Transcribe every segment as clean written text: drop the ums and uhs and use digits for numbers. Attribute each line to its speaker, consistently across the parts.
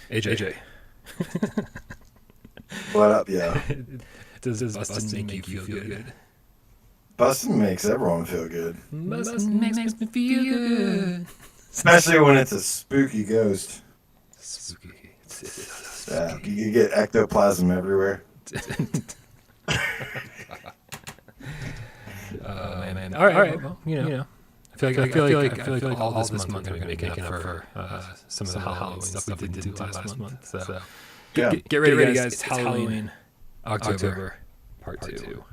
Speaker 1: AJ.
Speaker 2: What up, yo?
Speaker 1: Does Bustin' make you feel good?
Speaker 2: Bustin' makes everyone feel good.
Speaker 1: Bustin' makes me feel good.
Speaker 2: Especially when it's a spooky ghost.
Speaker 1: Spooky.
Speaker 2: Yeah, you get ectoplasm everywhere.
Speaker 1: Man. All right. Well, you know. I feel like all this month we're going to be making up for some of the Halloween stuff we didn't do last month. So get ready, guys. It's Halloween, October, part 2.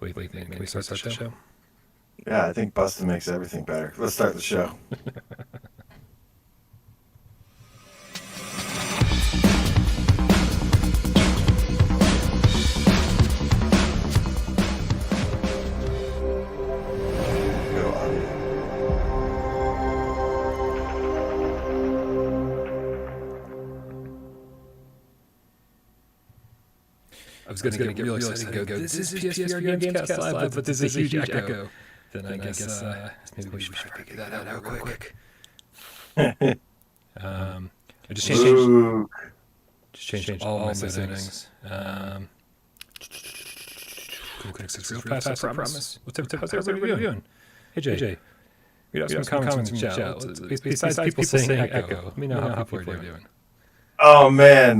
Speaker 1: Wait, man. Can we start the show?
Speaker 2: Yeah, I think Bustin' makes everything better. Let's start the show.
Speaker 1: I was going to get real excited and go, this is PSVR GAMESCAST Live, but there's a huge echo. Then I guess maybe we should figure that out real quick. I just changed all my settings. Real fast, I promise. What's everybody doing? Hey, Jay. Read out some comments in the chat. Besides people saying echo, let me know how people are doing.
Speaker 2: Oh, man.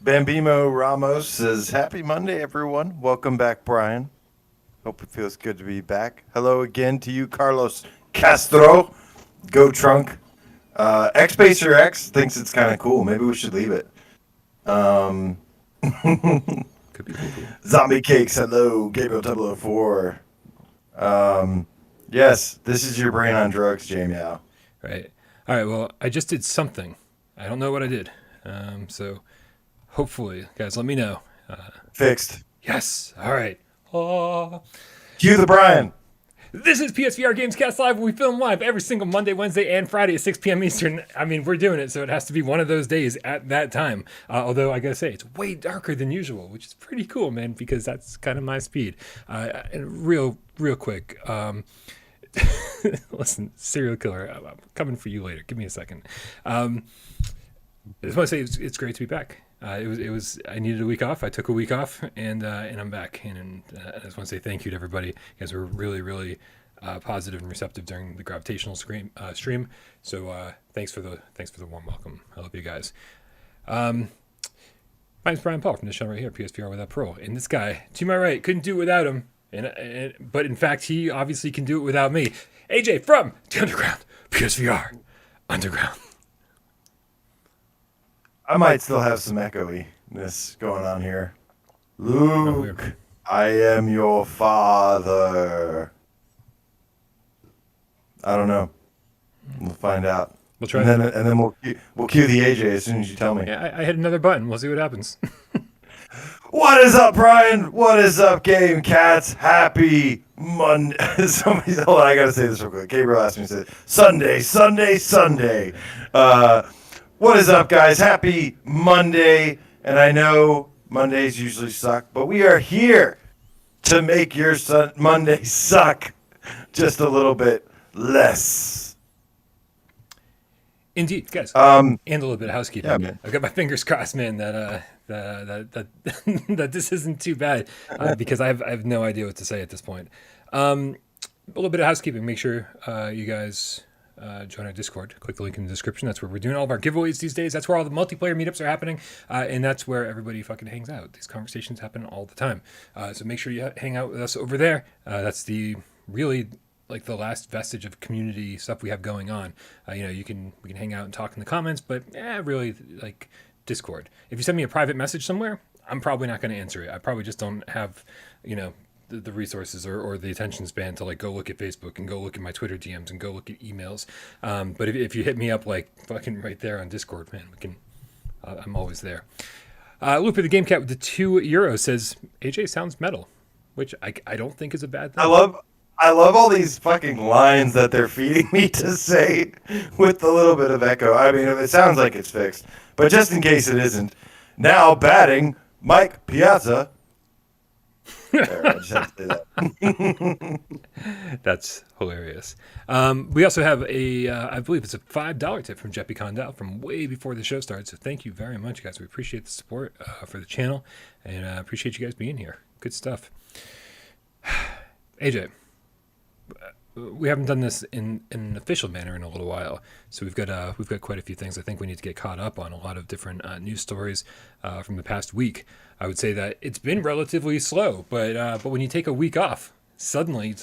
Speaker 2: Bambimo Ramos says, Happy Monday, everyone. Welcome back, Brian. Hope it feels good to be back. Hello again to you, Carlos Castro. Go Trunk. X-Pacer X thinks it's kind of cool. Maybe we should leave it.
Speaker 1: Could be cool.
Speaker 2: Zombie Cakes, hello. Gabriel 004. Yes, this is your brain on drugs, Jamie.
Speaker 1: Right. All right, well, I just did something. I don't know what I did. So hopefully, guys, let me know.
Speaker 2: Fixed.
Speaker 1: Yes. All right.
Speaker 2: Cue the Brian.
Speaker 1: This is PSVR GamesCast Live. We film live every single Monday, Wednesday, and Friday at 6 p.m. Eastern. I mean, we're doing it, so it has to be one of those days at that time. Although, I got to say, it's way darker than usual, which is pretty cool, man, because that's kind of my speed. And real quick, listen, serial killer, I'm coming for you later. Give me a second. I just want to say it's great to be back. It was. I needed a week off. I took a week off, and I'm back. And I just want to say thank you to everybody. You guys were really positive and receptive during the Gravitational stream. So thanks for the warm welcome. I love you guys. My name's Brian Paul from this channel right here, PSVR without Parole. And this guy to my right couldn't do it without him. But in fact, he obviously can do it without me. AJ from the Underground, PSVR Underground.
Speaker 2: I might still have some echoiness going on here. Luke, I am your father. I don't know. We'll find out.
Speaker 1: We'll try.
Speaker 2: And then we'll cue the AJ as soon as you tell me.
Speaker 1: Yeah, I hit another button. We'll see what happens.
Speaker 2: What is up, Brian? What is up, Game Cats? Happy Monday. Hold on, I gotta say this real quick. Gabriel asked me to say Sunday. What is up, guys? Happy Monday. And I know Mondays usually suck, but we are here to make your Monday suck just a little bit less.
Speaker 1: Indeed, guys. And a little bit of housekeeping.
Speaker 2: Yeah, man.
Speaker 1: I've got my fingers crossed, man, that that this isn't too bad because I have no idea what to say at this point. A little bit of housekeeping. Make sure you guys join our Discord. Click the link in the description. That's where we're doing all of our giveaways these days. That's where all the multiplayer meetups are happening, and that's where everybody fucking hangs out. These conversations happen all the time. So make sure you hang out with us over there. That's the really like the last vestige of community stuff we have going on. We can hang out and talk in the comments, but really like Discord. If you send me a private message somewhere, I'm probably not going to answer it. I probably just don't have, the resources or the attention span to like go look at Facebook and go look at my Twitter DMs and go look at emails. But if you hit me up like fucking right there on Discord, man, I'm always there. Loop of the Game Cat with the €2 says AJ sounds metal, which I don't think is a bad thing.
Speaker 2: I love all these fucking lines that they're feeding me to say with a little bit of echo. I mean, it sounds like it's fixed, but just in case it isn't, now batting Mike Piazza. There, I just had to say that.
Speaker 1: That's hilarious. We also have I believe it's a $5 tip from Jeppy Condell from way before the show started. So thank you very much, guys. We appreciate the support for the channel, and appreciate you guys being here. Good stuff. AJ, we haven't done this in an official manner in a little while, so we've got quite a few things I think we need to get caught up on. A lot of different news stories from the past week. I would say that it's been relatively slow, but when you take a week off, suddenly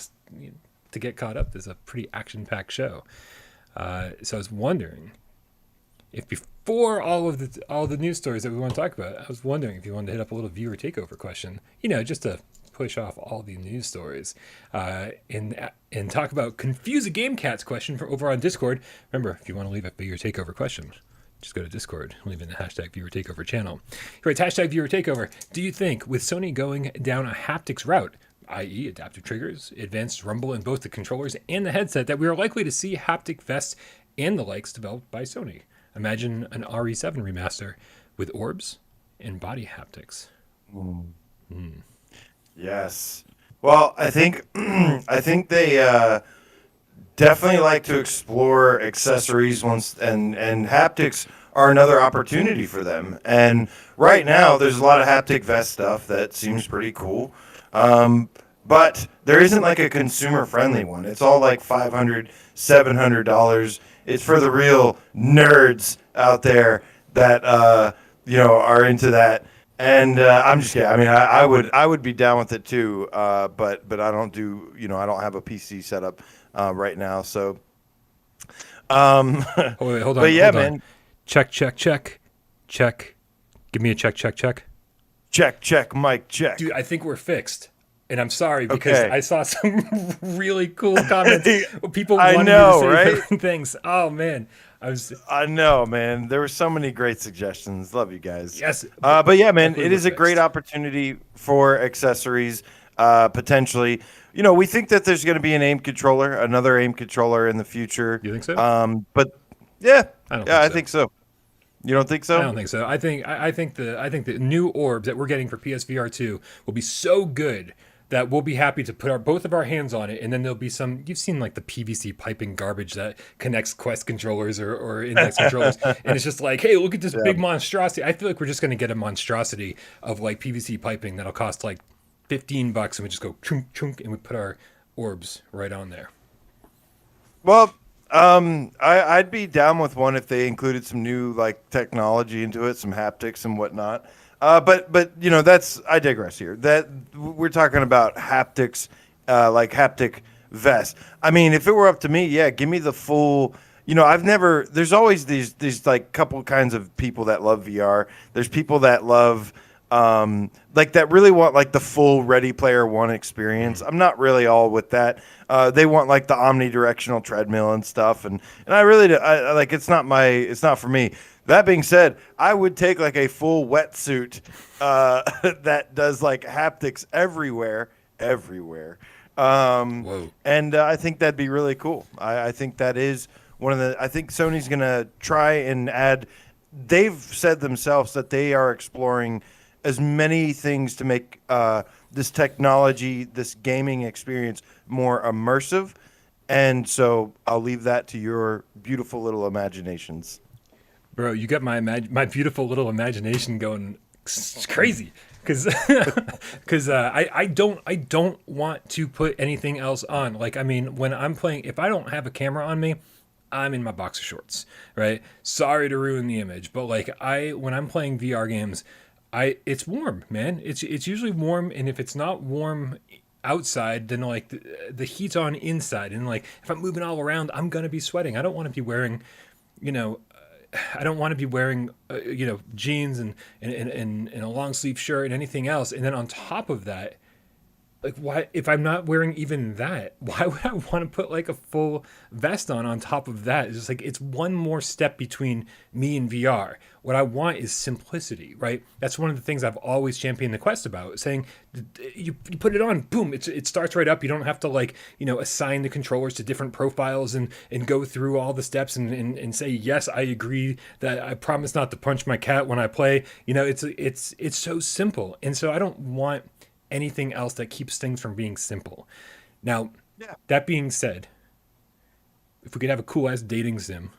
Speaker 1: to get caught up, there's a pretty action-packed show. So I was wondering if before all the news stories that we want to talk about, I was wondering if you wanted to hit up a little viewer takeover question, just to push off all the news stories and talk about Confuse a Game Cat's question for over on Discord. Remember, if you want to leave a viewer takeover question, just go to Discord, leave in the hashtag viewer takeover channel. Here it's hashtag viewer takeover. Do you think with Sony going down a haptics route, i.e. adaptive triggers, advanced rumble in both the controllers and the headset, that we are likely to see haptic vests and the likes developed by Sony? Imagine an RE7 remaster with orbs and body haptics.
Speaker 2: Yes. Well, I think they definitely like to explore accessories once, and haptics are another opportunity for them. And right now, there's a lot of haptic vest stuff that seems pretty cool. But there isn't like a consumer-friendly one. It's all like $500, $700. It's for the real nerds out there that are into that. And I'm just kidding. I mean, I would be down with it too. But I don't I don't have a PC set up right now. So,
Speaker 1: wait, hold on.
Speaker 2: But yeah,
Speaker 1: hold
Speaker 2: man.
Speaker 1: On. Check. Give me a check.
Speaker 2: Check, Mike, check.
Speaker 1: Dude, I think we're fixed. And I'm sorry because
Speaker 2: Okay.
Speaker 1: I saw some really cool comments. People
Speaker 2: I
Speaker 1: wanted
Speaker 2: know,
Speaker 1: me to say
Speaker 2: right?
Speaker 1: different things. Oh man,
Speaker 2: I know, man. There were so many great suggestions. Love you guys.
Speaker 1: Yes.
Speaker 2: But yeah, man,
Speaker 1: Definitely
Speaker 2: it is a
Speaker 1: fixed.
Speaker 2: great opportunity for accessories, potentially. We think that there's going to be another aim controller in the future.
Speaker 1: You think so?
Speaker 2: But yeah,
Speaker 1: I think so.
Speaker 2: I think so. You don't think so?
Speaker 1: I don't think so. I think the new orbs that we're getting for PSVR 2 will be so good that we'll be happy to put both of our hands on it, and then there'll be you've seen like the PVC piping garbage that connects Quest controllers or Index controllers, and it's just like, hey, look at this big monstrosity. I feel like we're just going to get a monstrosity of like PVC piping that'll cost like $15, and we just go chunk chunk, and we put our orbs right on there.
Speaker 2: Well, I'd be down with one if they included some new like technology into it, some haptics and whatnot. But I digress here. That we're talking about haptics, like haptic vest. I mean, if it were up to me, yeah, give me the full. There's always these like couple kinds of people that love VR. There's people that love that really want like the full Ready Player One experience. I'm not really all with that. They want like the omnidirectional treadmill and stuff, and I really do, it's not for me. That being said, I would take like a full wetsuit that does like haptics everywhere.
Speaker 1: Whoa.
Speaker 2: And I think that'd be really cool. I think that is I think Sony's going to try and add, they've said themselves that they are exploring as many things to make this technology, this gaming experience more immersive. And so I'll leave that to your beautiful little imaginations.
Speaker 1: Bro, you got my beautiful little imagination going crazy because I don't want to put anything else on. Like, I mean, when I'm playing, if I don't have a camera on me, I'm in my boxer shorts, right? Sorry to ruin the image, but like when I'm playing VR games, it's warm, man. It's usually warm, and if it's not warm outside, then like the heat's on inside, and like if I'm moving all around, I'm gonna be sweating. I don't want to be wearing, jeans and a long sleeve shirt and anything else. And then on top of that, like, why, if I'm not wearing even that, why would I want to put like a full vest on top of that? It's just like, it's one more step between me and VR. What I want is simplicity, right? That's one of the things I've always championed the Quest about, saying you put it on, boom, it starts right up. You don't have to like, assign the controllers to different profiles and go through all the steps and say, yes, I agree that I promise not to punch my cat when I play. It's so simple. And so I don't want anything else that keeps things from being simple. Now,
Speaker 2: Yeah.
Speaker 1: that being said, if we could have a cool ass dating sim,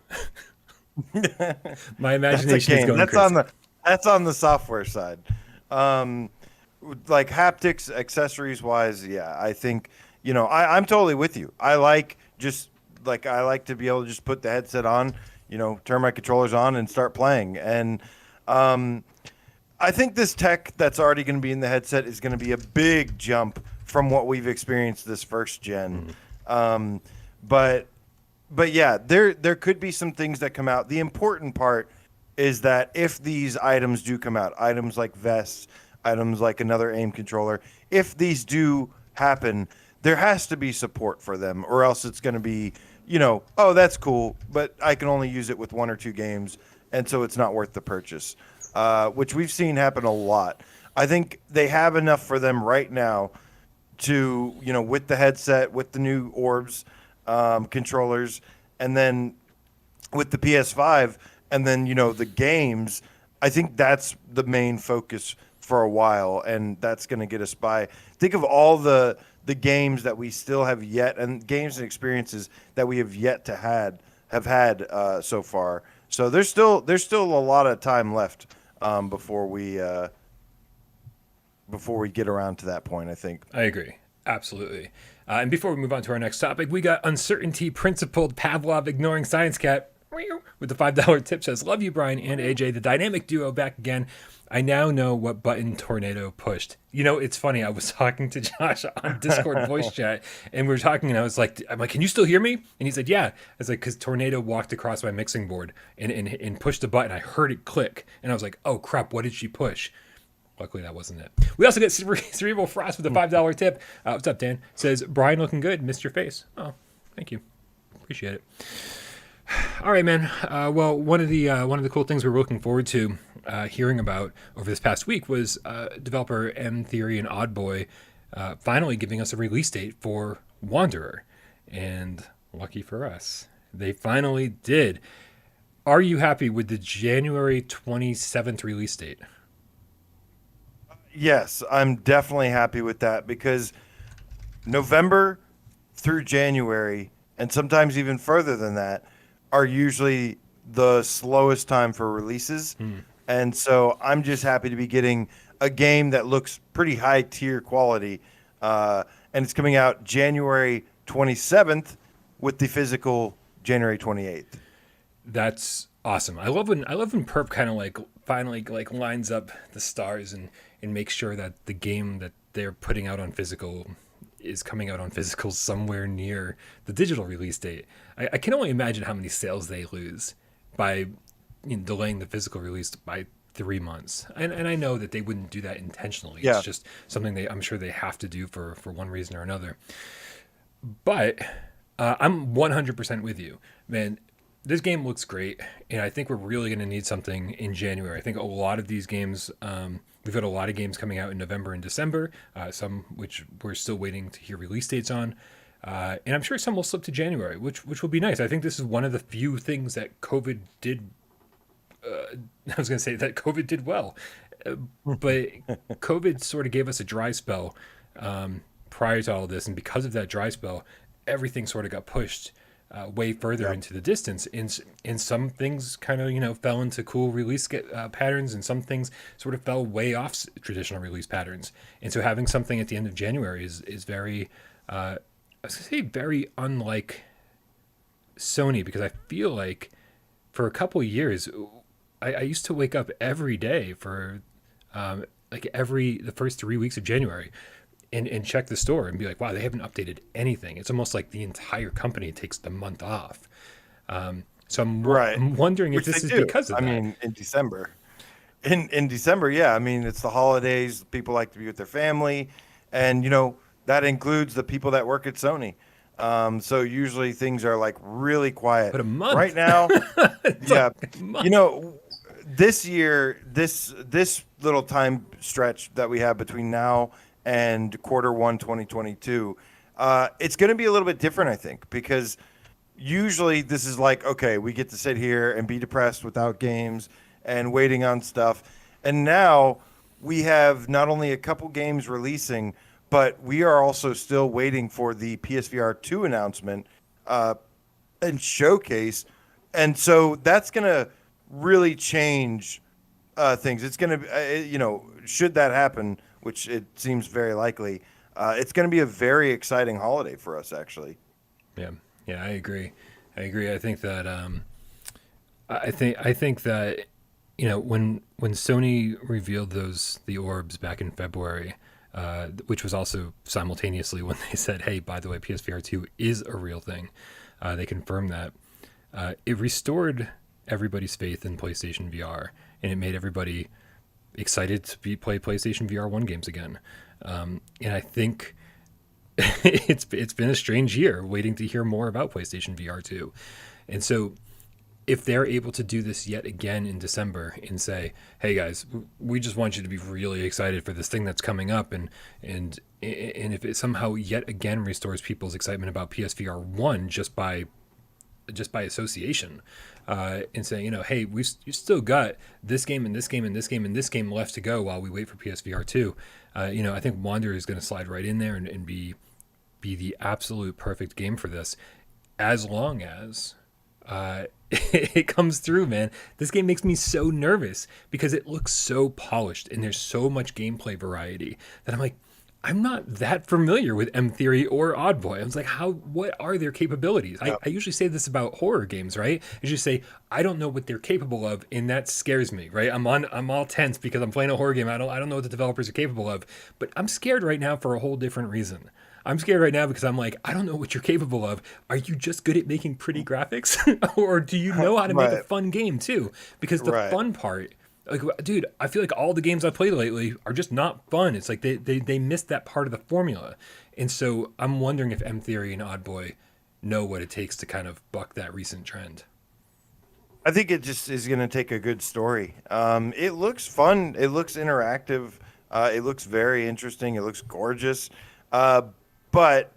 Speaker 1: my
Speaker 2: That's a
Speaker 1: imagination is
Speaker 2: game.
Speaker 1: going
Speaker 2: That's
Speaker 1: crazy.
Speaker 2: on the software side. Like haptics, accessories wise, yeah, I think I'm totally with you. I like to be able to just put the headset on, turn my controllers on and start playing. And I think this tech that's already going to be in the headset is going to be a big jump from what we've experienced this first gen. But yeah, there could be some things that come out. The important part is that if these items do come out, items like vests, items like another aim controller, if these do happen, there has to be support for them, or else it's going to be, oh, that's cool, but I can only use it with 1 or 2 games, and so it's not worth the purchase, which we've seen happen a lot. I think they have enough for them right now to, with the headset, with the new orbs, controllers, and then with the PS5, and then the games. I think that's the main focus for a while, and that's going to get us by. Think of all the games that we still have yet, and games and experiences that we have yet to have had so far. So there's still a lot of time left before we get around to that point, I think.
Speaker 1: I agree. Absolutely. And before we move on to our next topic, we got uncertainty principled Pavlov ignoring science cat with the $5 tip says, love you, Brian and AJ, the dynamic duo back again. I now know what button Tornado pushed. It's funny. I was talking to Josh on Discord voice chat, and we were talking, and I'm like, can you still hear me? And he said, yeah. I was like, because Tornado walked across my mixing board and pushed a button. I heard it click, and I was like, oh, crap, what did she push? Luckily, that wasn't it. We also get Cerebral Frost with a $5 tip. What's up, Dan? Says, Brian looking good. Missed your face. Oh, thank you. Appreciate it. All right, man. Well, one of the cool things we're looking forward to hearing about over this past week was developer M Theory and Oddboy finally giving us a release date for Wanderer, and lucky for us, they finally did. Are you happy with the January 27th release date?
Speaker 2: Yes, I'm definitely happy with that, because November through January, and sometimes even further than that, are usually the slowest time for releases. And so I'm just happy to be getting a game that looks pretty high tier quality. And it's coming out January 27th with the physical January 28th.
Speaker 1: That's awesome. I love when Perp kind of like finally like lines up the stars and makes sure that the game that they're putting out on physical is coming out on physical somewhere near the digital release date. I can only imagine how many sales they lose by delaying the physical release by 3 months. And I know that they wouldn't do that intentionally.
Speaker 2: Yeah.
Speaker 1: It's just something I'm sure they have to do for one reason or another. But I'm 100% with you, man. This game looks great, and I think we're really going to need something in January. I think a lot of these games, we've got a lot of games coming out in November and December, some which we're still waiting to hear release dates on. And I'm sure some will slip to January, which will be nice. I think this is one of the few things that COVID did. I was going to say that COVID did well, but COVID sort of gave us a dry spell prior to all this. And because of that dry spell, everything sort of got pushed way further into the distance. And some things kind of, fell into cool release patterns, and some things sort of fell way off traditional release patterns. And so having something at the end of January is very, I was going to say very unlike Sony, because I feel like for a couple of years, I used to wake up every day for the first 3 weeks of January and check the store and be like, wow, they haven't updated anything. It's almost like the entire company takes the month off. So I'm wondering if this is because of that.
Speaker 2: I mean, in December. In December, yeah. I mean, it's the holidays. People like to be with their family. And, that includes the people that work at Sony. So usually things are like really quiet.
Speaker 1: But a month.
Speaker 2: Right now, yeah.
Speaker 1: Like a month.
Speaker 2: This year, this little time stretch that we have between now and Q1 2022, it's going to be a little bit different, I think, because usually this is like, okay, we get to sit here and be depressed without games and waiting on stuff. And now we have not only a couple games releasing, but we are also still waiting for the PSVR 2 announcement and showcase. And so that's going to really change things. It's going to, should that happen, which it seems very likely, it's going to be a very exciting holiday for us, actually.
Speaker 1: Yeah, yeah, I agree. I think that I think that when Sony revealed the orbs back in February, which was also simultaneously when they said, "Hey, by the way, PSVR 2 is a real thing." They confirmed that. It restored everybody's faith in PlayStation VR, and it made everybody excited to play PlayStation VR 1 games again. And I think it's been a strange year waiting to hear more about PlayStation VR 2. And so if they're able to do this yet again in December and say, "Hey guys, we just want you to be really excited for this thing that's coming up," and if it somehow yet again restores people's excitement about PSVR 1 just by association, and saying, "Hey, you still got this game and this game and this game and this game left to go while we wait for PSVR 2." I think Wander is going to slide right in there and be the absolute perfect game for this, as long as it comes through, man. This game makes me so nervous because it looks so polished and there's so much gameplay variety that I'm like, I'm not that familiar with M Theory or Oddboy. I was like, what are their capabilities?
Speaker 2: Yep.
Speaker 1: I usually say this about horror games, right? I usually say, I don't know what they're capable of, and that scares me, right? I'm all tense because I'm playing a horror game. I don't know what the developers are capable of, but I'm scared right now for a whole different reason. I'm scared right now because I'm like, I don't know what you're capable of. Are you just good at making pretty graphics? Or do you know how to make a
Speaker 2: Right.
Speaker 1: fun game too? Because the
Speaker 2: Right.
Speaker 1: fun part, like, dude, I feel like all the games I've played lately are just not fun. It's like they missed that part of the formula. And so I'm wondering if M Theory and Oddboy know what it takes to kind of buck that recent trend.
Speaker 2: I think it just is going to take a good story. It looks fun. It looks interactive. It looks very interesting. It looks gorgeous. But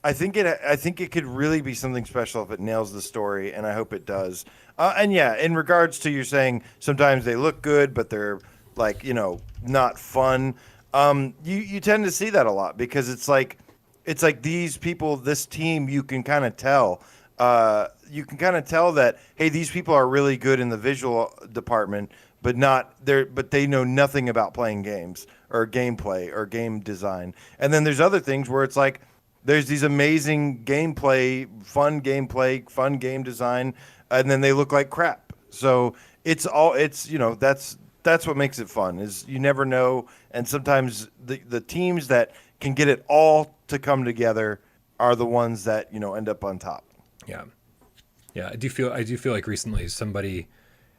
Speaker 2: I think it could really be something special if it nails the story, and I hope it does. And yeah, in regards to you saying sometimes they look good, but they're like not fun. You tend to see that a lot because it's like these people, this team, you can kind of tell. You can kind of tell that, hey, these people are really good in the visual department, but they know nothing about playing games or gameplay or game design. And then there's other things where it's like there's these amazing gameplay, fun game design, and then they look like crap. So that's what makes it fun, is you never know. And sometimes the teams that can get it all to come together are the ones that end up on top.
Speaker 1: Yeah. Yeah, I do feel like recently somebody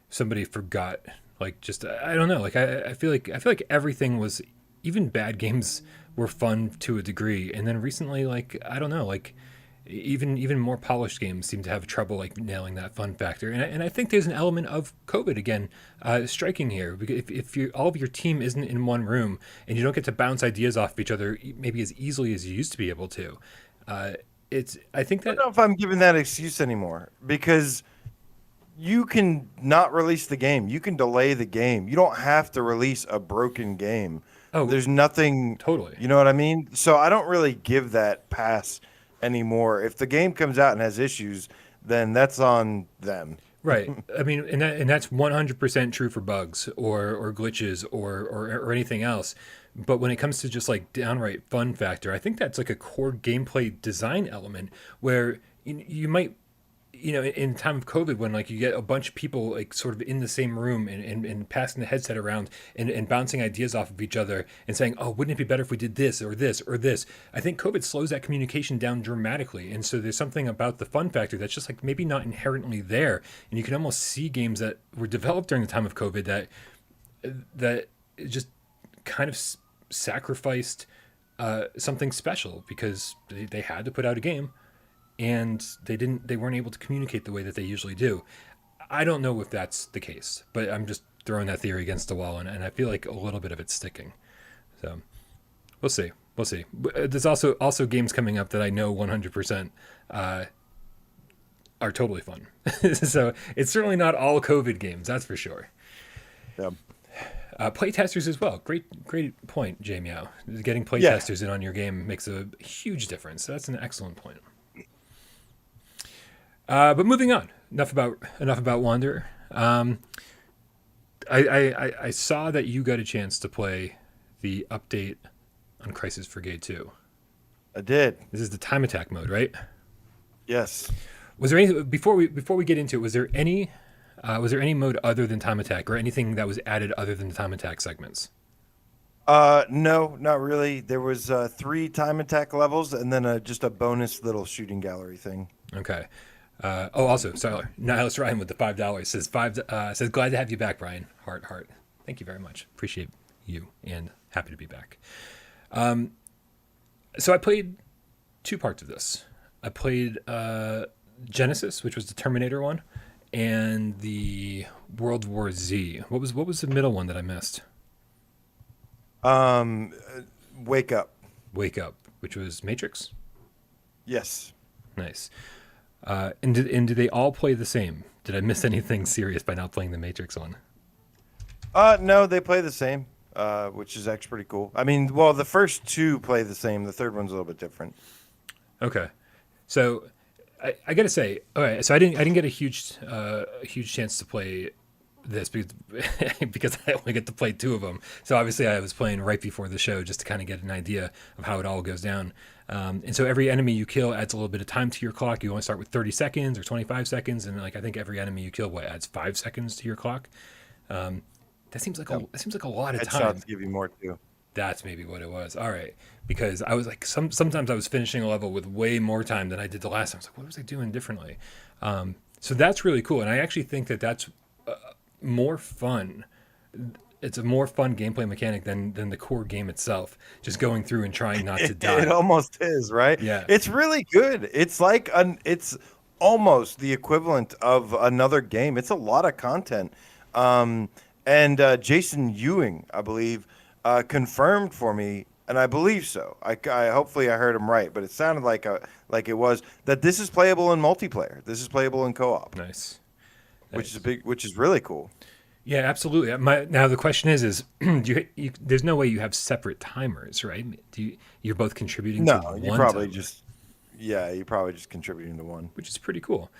Speaker 1: forgot, like, just I don't know, like I feel like everything was, even bad games were fun to a degree, and then recently, like, I don't know, like even more polished games seem to have trouble like nailing that fun factor, and I think there's an element of COVID again striking here, because if all of your team isn't in one room and you don't get to bounce ideas off of each other maybe as easily as you used to be able to, I think
Speaker 2: I
Speaker 1: that
Speaker 2: don't know if I'm giving that excuse anymore, because you can not release the game. You can delay the game. You don't have to release a broken game.
Speaker 1: oh
Speaker 2: There's nothing,
Speaker 1: totally.
Speaker 2: you know what I mean? So I don't really give that pass anymore. If the game comes out and has issues, then that's on them.
Speaker 1: Right. I mean, and that's 100% true for bugs or glitches or anything else. But when it comes to just like downright fun factor, I think that's like a core gameplay design element where you might, in time of COVID, when like you get a bunch of people like sort of in the same room and passing the headset around and bouncing ideas off of each other and saying, "Oh, wouldn't it be better if we did this or this or this?" I think COVID slows that communication down dramatically. And so there's something about the fun factor that's just like maybe not inherently there. And you can almost see games that were developed during the time of COVID that just kind of sacrificed something special because they had to put out a game, and they weren't able to communicate the way that they usually do. I don't know if that's the case, but I'm just throwing that theory against the wall, and I feel like a little bit of it's sticking. So we'll see. There's also games coming up that I know 100% are totally fun. So it's certainly not all COVID games, that's for sure.
Speaker 2: Yeah.
Speaker 1: Playtesters as well. Great point, JMeow. Getting
Speaker 2: Yeah.
Speaker 1: playtesters in on your game makes a huge difference. So that's an excellent point. But moving on. Enough about Wanderer. I saw that you got a chance to play the update on Crisis Brigade 2.
Speaker 2: I did.
Speaker 1: This is the time attack mode, right?
Speaker 2: Yes.
Speaker 1: Was there any before we get into it? Was there any mode other than time attack, or anything that was added other than the time attack segments?
Speaker 2: No, not really. There was 3 time attack levels and then just a bonus little shooting gallery thing.
Speaker 1: Okay. Also, sorry, Nihilus Ryan with the $5 says glad to have you back, Brian. Heart. Thank you very much. Appreciate you and happy to be back. So I played 2 parts of this. I played Genesis, which was the Terminator one, and the World War Z. What was the middle one that I missed?
Speaker 2: Wake Up.
Speaker 1: Wake Up, which was Matrix.
Speaker 2: Yes.
Speaker 1: Nice. And do they all play the same? Did I miss anything serious by not playing the Matrix one?
Speaker 2: No, they play the same, which is actually pretty cool. I mean, well, the first 2 play the same. The third one's a little bit different.
Speaker 1: Okay, so I gotta say, all right. So I didn't get a huge chance to play this because I only get to play 2 of them. So obviously I was playing right before the show just to kind of get an idea of how it all goes down. And so every enemy you kill adds a little bit of time to your clock. You want to start with 30 seconds or 25 seconds, and I think every enemy you kill adds 5 seconds to your clock. That seems like a lot of time.
Speaker 2: Headshots give you more too.
Speaker 1: That's maybe what it was. All right, because I was like, sometimes I was finishing a level with way more time than I did the last time. I was like, what was I doing differently? So that's really cool, and I actually think that that's more fun. It's a more fun gameplay mechanic than the core game itself. Just going through and trying not to die.
Speaker 2: It almost is, right?
Speaker 1: Yeah.
Speaker 2: It's really good. It's like it's almost the equivalent of another game. It's a lot of content. And Jason Ewing, I believe, confirmed for me, and I believe so. I hopefully I heard him right, but it sounded like it was that this is playable in multiplayer. This is playable in co-op.
Speaker 1: Nice.
Speaker 2: Which is really cool.
Speaker 1: Yeah, absolutely. Now the question is there's no way you have separate timers, right? You're both contributing to one
Speaker 2: you probably
Speaker 1: timer,
Speaker 2: you're probably just contributing to one.
Speaker 1: which is pretty cool.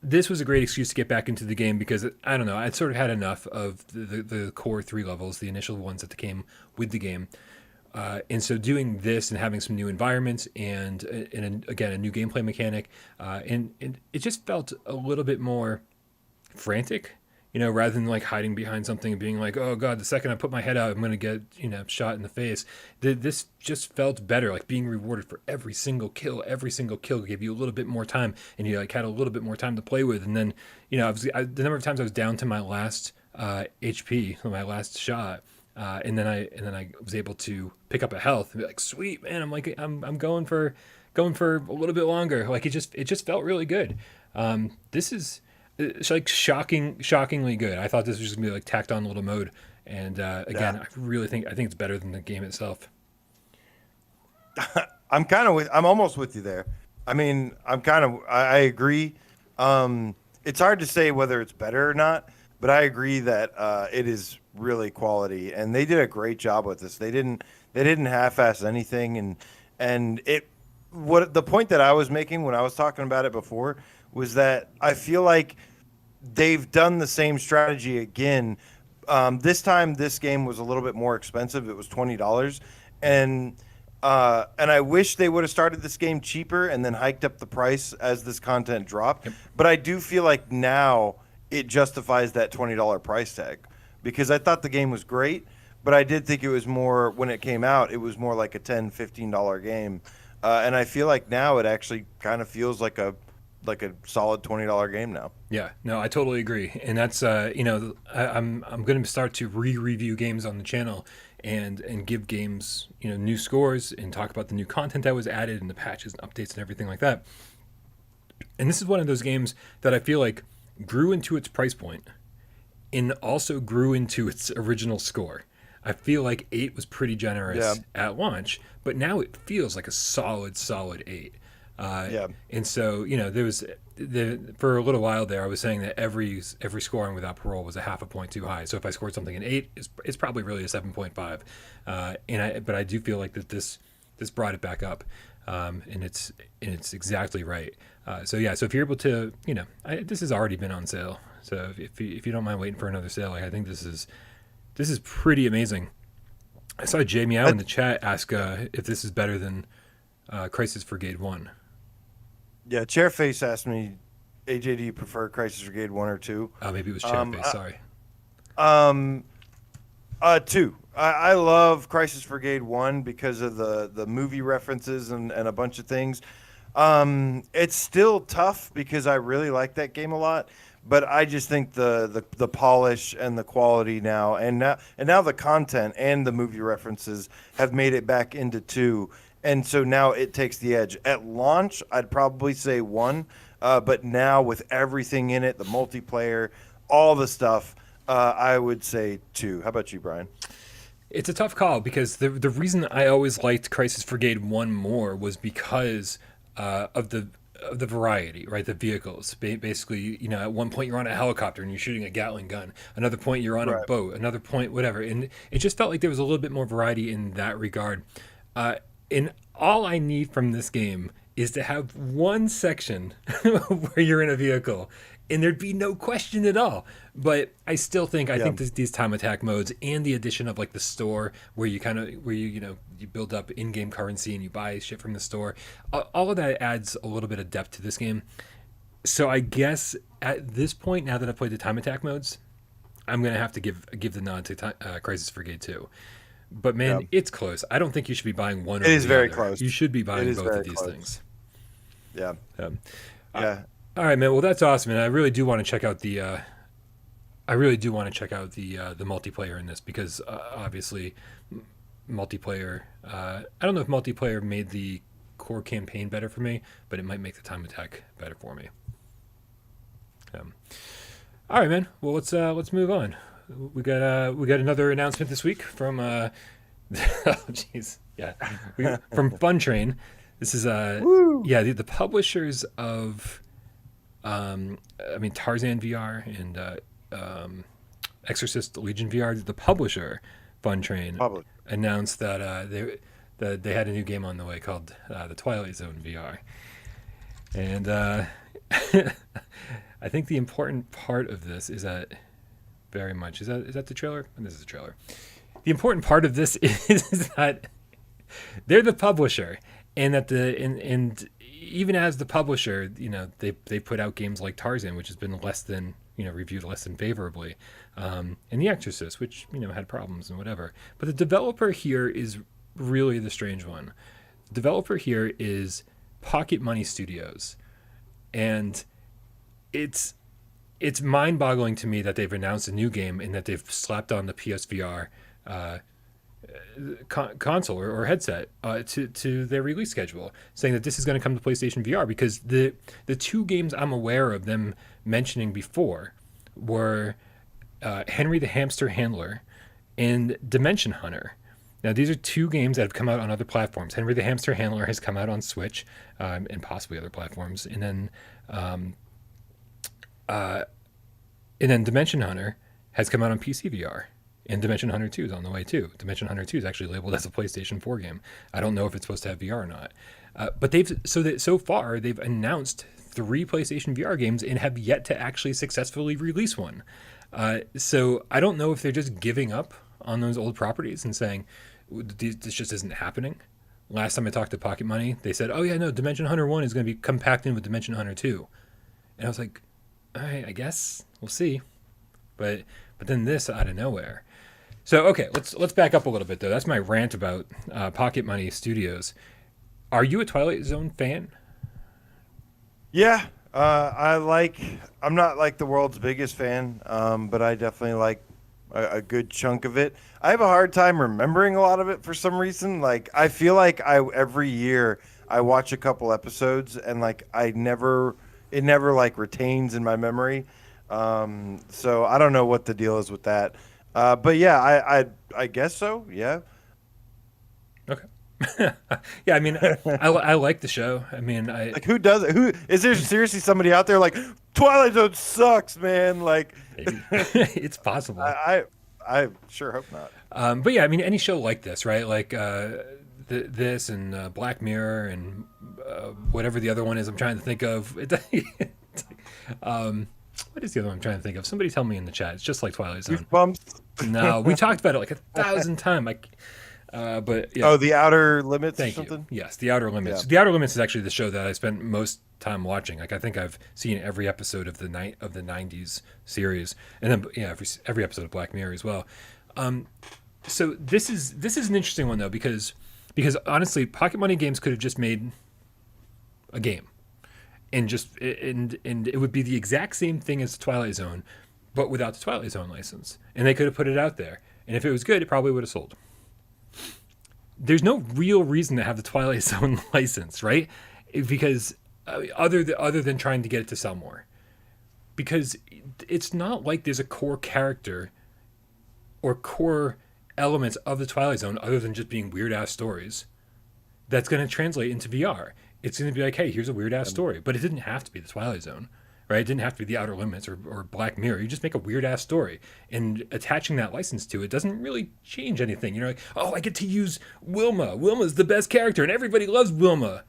Speaker 1: This was a great excuse to get back into the game because I don't know, I'd sort of had enough of the core 3 levels, the initial ones that came with the game. And so doing this and having some new environments and again, a new gameplay mechanic, and it just felt a little bit more frantic, rather than like hiding behind something and being like, oh God, the second I put my head out, I'm going to get, shot in the face. This just felt better, like being rewarded for every single kill. Every single kill gave you a little bit more time and you like had a little bit more time to play with. And then, the number of times I was down to my last HP, my last shot, and then I was able to pick up a health and be like, sweet man, I'm going for a little bit longer. Like it just felt really good. It's like shockingly good. I thought this was just gonna be like tacked on a little mode, and again, I really think it's better than the game itself.
Speaker 2: I'm almost with you there. I mean, I agree. It's hard to say whether it's better or not, but I agree that it is really quality, and they did a great job with this. They didn't half-ass anything, and the point that I was making when I was talking about it before was that I feel like they've done the same strategy again. This time, this game was a little bit more expensive. It was $20, and I wish they would have started this game cheaper and then hiked up the price as this content dropped. Yep. But I do feel like now it justifies that $20 price tag because I thought the game was great, but I did think it was more when it came out. It was more like a $10, $15 game, and I feel like now it actually kind of feels like a solid $20 game now.
Speaker 1: Yeah, no, I totally agree, and that's I'm going to start to review games on the channel and give games new scores and talk about the new content that was added and the patches and updates and everything like that. And this is one of those games that I feel like grew into its price point and also grew into its original score. I feel like 8 was pretty generous at launch, but now it feels like a solid 8.
Speaker 2: Yeah.
Speaker 1: And so, there was for a little while there, I was saying that every scoring without parole was a half a point too high. So if I scored something an 8, it's probably really a 7.5. But I do feel like that this brought it back up, and it's exactly right. So yeah, so if you're able to, this has already been on sale. So if you don't mind waiting for another sale, like, I think this is pretty amazing. I saw Jay Meow in the chat ask if this is better than Crisis Brigade 1.
Speaker 2: Yeah, Chairface asked me, AJ, do you prefer Crisis Brigade 1 or 2?
Speaker 1: Maybe it was Chairface, sorry.
Speaker 2: 2. I love Crisis Brigade 1 because of the movie references and a bunch of things. It's still tough because I really like that game a lot, but I just think the polish and the quality now the content and the movie references have made it back into 2. And so now it takes the edge. At launch, I'd probably say 1, but now with everything in it, the multiplayer, all the stuff, I would say 2. How about you, Brian?
Speaker 1: It's a tough call because the reason I always liked Crisis Brigade 1 more was because of the variety, right? The vehicles. Basically, at one point you're on a helicopter and you're shooting a Gatling gun. Another point you're on a boat. Another point, whatever. And it just felt like there was a little bit more variety in that regard. And all I need from this game is to have one section where you're in a vehicle, and there'd be no question at all. But I still think I think these time attack modes and the addition of like the store where you you build up in-game currency and you buy shit from the store, all of that adds a little bit of depth to this game. So I guess at this point, now that I've played the time attack modes, I'm gonna have to give the nod to Crisis Brigade 2. But man, it's close. I don't think you should be buying one.
Speaker 2: It is very
Speaker 1: other.
Speaker 2: close.
Speaker 1: You should be buying both of these things.
Speaker 2: Yeah.
Speaker 1: Yeah. All right, man. Well, that's awesome, and I really do want to check out the. I really do want to check out the multiplayer in this because obviously, multiplayer. I don't know if multiplayer made the core campaign better for me, but it might make the time attack better for me. All right, man. Well, let's move on. We got another announcement this week from oh jeez, yeah, from Fun Train. This is the publishers of Tarzan VR and Exorcist Legion VR. The publisher Fun Train announced that they had a new game on the way called the Twilight Zone VR, and I think the important part of this is that. Very much. Is that the trailer? This is the trailer. The important part of this is that they're the publisher, and that and even as the publisher, they put out games like Tarzan, which has been reviewed less than favorably, and The Exorcist, which had problems and whatever. But the developer here is really the strange one. The developer here is Pocket Money Studios, and it's mind-boggling to me that they've announced a new game and that they've slapped on the PSVR console or headset to their release schedule, saying that this is going to come to PlayStation VR, because the two games I'm aware of them mentioning before were Henry the Hamster Handler and Dimension Hunter. Now, these are two games that have come out on other platforms. Henry the Hamster Handler has come out on Switch and possibly other platforms, and then Dimension Hunter has come out on PC VR, and Dimension Hunter 2 is on the way too. Dimension Hunter 2 is actually labeled as a PlayStation 4 game. I don't know if it's supposed to have VR or not. But so far they've announced 3 PlayStation VR games and have yet to actually successfully release one. So I don't know if they're just giving up on those old properties and saying this just isn't happening. Last time I talked to Pocket Money, they said, "Oh yeah, no, Dimension Hunter 1 is going to be compact in with Dimension Hunter 2," and I was like, all right, I guess we'll see. But then this out of nowhere. So okay, let's back up a little bit though. That's my rant about Pocket Money Studios. Are you a Twilight Zone fan?
Speaker 2: Yeah, I'm not like the world's biggest fan, but I definitely like a good chunk of it. I have a hard time remembering a lot of it for some reason. Like, I feel like every year I watch a couple episodes and like it never like retains in my memory. So I don't know what the deal is with that. But yeah, I guess so. Yeah.
Speaker 1: Okay. Yeah, I mean, I like the show. I mean,
Speaker 2: Like, who does it? Who is there? Seriously, somebody out there like Twilight Zone sucks, man? Like,
Speaker 1: maybe it's possible.
Speaker 2: I sure hope not.
Speaker 1: But yeah, I mean, any show like this, right? Like this and Black Mirror and whatever the other one is, I'm trying to think of. What is the other one I'm trying to think of? Somebody tell me in the chat. It's just like Twilight Zone.
Speaker 2: Goosebumps.
Speaker 1: No, we talked about it like 1,000 times. Like, but yeah.
Speaker 2: Oh, The Outer Limits
Speaker 1: Thank
Speaker 2: or something?
Speaker 1: you. Yes, The Outer Limits.
Speaker 2: Yeah.
Speaker 1: The Outer Limits is actually the show that I spent most time watching. Like I think I've seen every episode of the '90s series, and then yeah, every episode of Black Mirror as well. So this is an interesting one though because honestly, Pocket Money Games could have just made a game, and it would be the exact same thing as Twilight Zone, but without the Twilight Zone license, and they could have put it out there. And if it was good, it probably would have sold. There's no real reason to have the Twilight Zone license, right? Because other than trying to get it to sell more, because it's not like there's a core character or core elements of the Twilight Zone other than just being weird ass stories that's going to translate into VR. It's going to be like, hey, here's a weird ass story, but it didn't have to be the Twilight Zone, right? It didn't have to be the Outer Limits or Black Mirror. You just make a weird ass story, and attaching that license to it doesn't really change anything. You're like, oh, I get to use Wilma. Wilma's the best character, and everybody loves Wilma.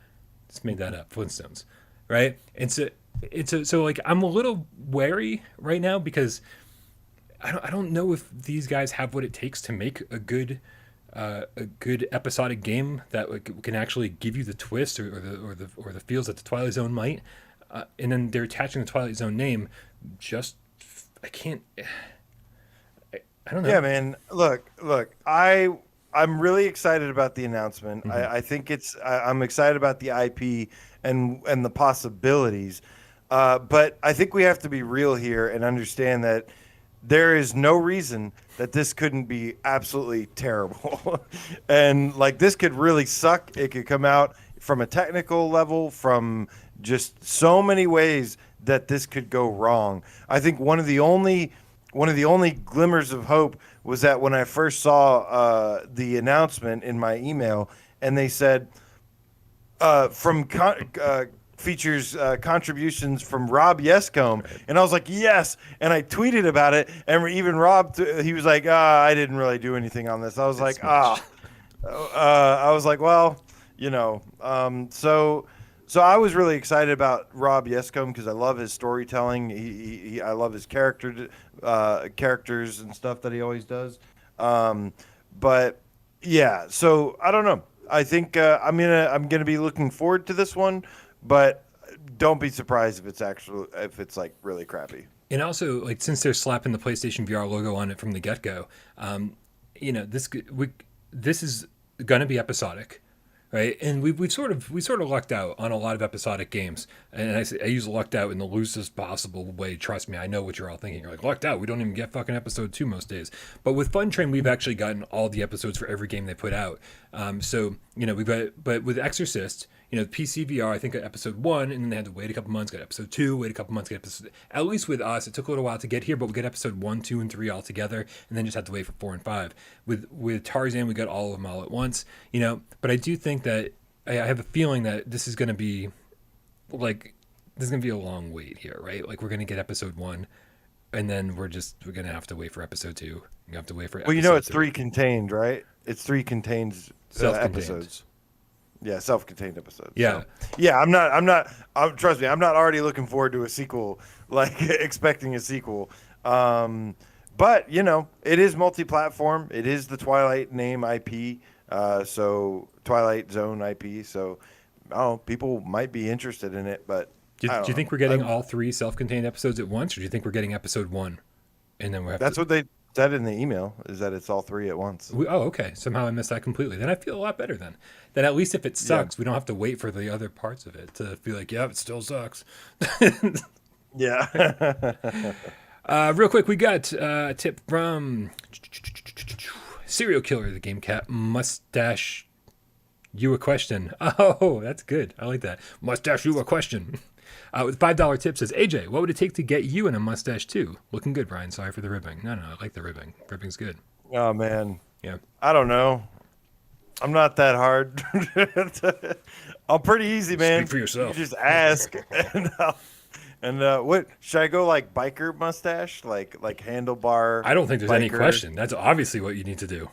Speaker 1: Just made that up, Flintstones, right? And so like I'm a little wary right now because I don't know if these guys have what it takes to make a good episodic game that can actually give you the twist or the feels that the Twilight Zone might. And then they're attaching the Twilight Zone name. Just I can't. I don't know.
Speaker 2: Yeah, man. Look. I'm really excited about the announcement. I think I'm excited about the IP and the possibilities. But I think we have to be real here and understand that there is no reason that this couldn't be absolutely terrible. And like this could really suck. It could come out from a technical level, from just so many ways that this could go wrong. I think one of the only glimmers of hope was that when I first saw the announcement in my email, and they said features contributions from Rob Yescombe, right. And I was like, yes, and I tweeted about it, and even Rob, he was like, I didn't really do anything on this. I was like, I was like, well, you know, so I was really excited about Rob Yescombe because I love his storytelling. I love his characters and stuff that he always does. But yeah, so I don't know. I think I'm gonna be looking forward to this one, but don't be surprised if it's like really crappy.
Speaker 1: And also, like, since they're slapping the PlayStation VR logo on it from the get-go, you know, this is gonna be episodic. Right, and we sort of lucked out on a lot of episodic games, and I use lucked out in the loosest possible way. Trust me, I know what you're all thinking. You're like, lucked out. We don't even get fucking episode 2 most days. But with Fun Train, we've actually gotten all the episodes for every game they put out. So you know but with Exorcist, you know, PCVR, I think got episode 1, and then they had to wait a couple months, got episode 2, wait a couple months, get episode. At least with us, it took a little while to get here, but we got episode 1, 2, and 3 all together, and then just had to wait for 4 and 5. With Tarzan, we got all of them all at once, you know. But I do think that I have a feeling that this is going to be a long wait here, right? Like we're going to get episode 1, and then we're going to have to wait for episode 2. You have to wait for.
Speaker 2: Well, you know, it's 3 contained, right? It's 3 contained episodes. Yeah, self-contained episodes.
Speaker 1: Yeah,
Speaker 2: so, yeah. Trust me, I'm not already looking forward to a sequel, like expecting a sequel. But you know, it is multi-platform. It is the Twilight name IP. So Twilight Zone IP. So, people might be interested in it. But
Speaker 1: do you think we're getting all 3 self-contained episodes at once, or do you think we're getting episode 1, and then that's
Speaker 2: what they said in the email, is that it's all 3 at once.
Speaker 1: Okay. Somehow I missed that completely. Then I feel a lot better then. Then at least if it sucks, we don't have to wait for the other parts of it to be like, yeah, it still sucks.
Speaker 2: Yeah.
Speaker 1: Real quick, we got a tip from Serial Killer, the Game Cat. Mustache you a question. Oh, that's good. I like that. Mustache you a question. With $5 tip says, AJ, what would it take to get you in a mustache too? Looking good, Brian. Sorry for the ribbing. No, I like the ribbing. Ribbing's good.
Speaker 2: Oh, man.
Speaker 1: Yeah.
Speaker 2: I don't know. I'm not that hard. I'm pretty easy, man.
Speaker 1: Speak for yourself.
Speaker 2: You just ask, what should I go like biker mustache, like handlebar?
Speaker 1: I don't think there's any
Speaker 2: biker?
Speaker 1: question. That's obviously what you need to do.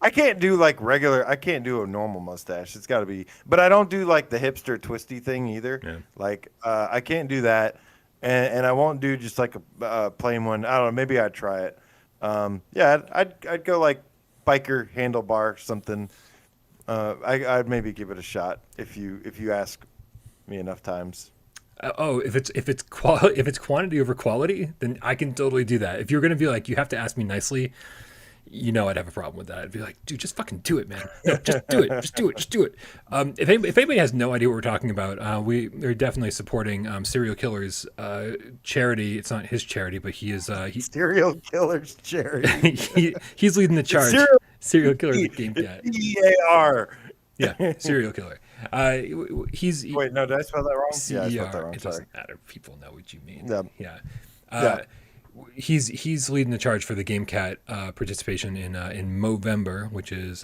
Speaker 2: I can't do like regular. I can't do a normal mustache. It's got to be. But I don't do like the hipster twisty thing either.
Speaker 1: Yeah.
Speaker 2: Like I can't do that, and I won't do just like a plain one. I don't know. Maybe I'd try it. Yeah, I'd go like biker handlebar something. I'd maybe give it a shot if you ask me enough times.
Speaker 1: If it's quantity over quality, then I can totally do that. If you're gonna be like, you have to ask me nicely, I'd have a problem with that. I'd be like, dude, just fucking do it, man. No, just do it. Just do it. Just do it. If anybody has no idea what we're talking about, we're definitely supporting Serial Killer's charity. It's not his charity, but he's
Speaker 2: Serial Killer's charity.
Speaker 1: he's leading the charge. Serial Killer, the game cat.
Speaker 2: CEAR.
Speaker 1: Yeah, Serial Killer.
Speaker 2: Wait, no, did I spell that wrong?
Speaker 1: CER.
Speaker 2: Yeah, I spelled that wrong.
Speaker 1: It
Speaker 2: Sorry.
Speaker 1: doesn't matter. People know what you mean.
Speaker 2: Yeah.
Speaker 1: Yeah.
Speaker 2: Yeah.
Speaker 1: He's leading the charge for the GameCat participation in Movember, which is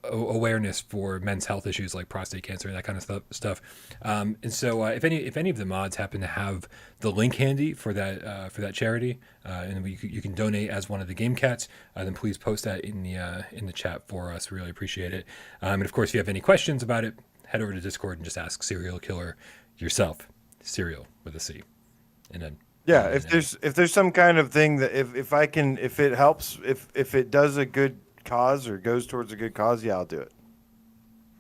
Speaker 1: awareness for men's health issues like prostate cancer and that kind of stuff. And so if any of the mods happen to have the link handy for that charity, and you can donate as one of the GameCats, then please post that in the chat for us. We really appreciate it. And of course, if you have any questions about it, head over to Discord and just ask Serial Killer yourself. Serial with a C, and then.
Speaker 2: Yeah, if there's some kind of thing that if it helps, if it does a good cause or goes towards a good cause, yeah, I'll do it.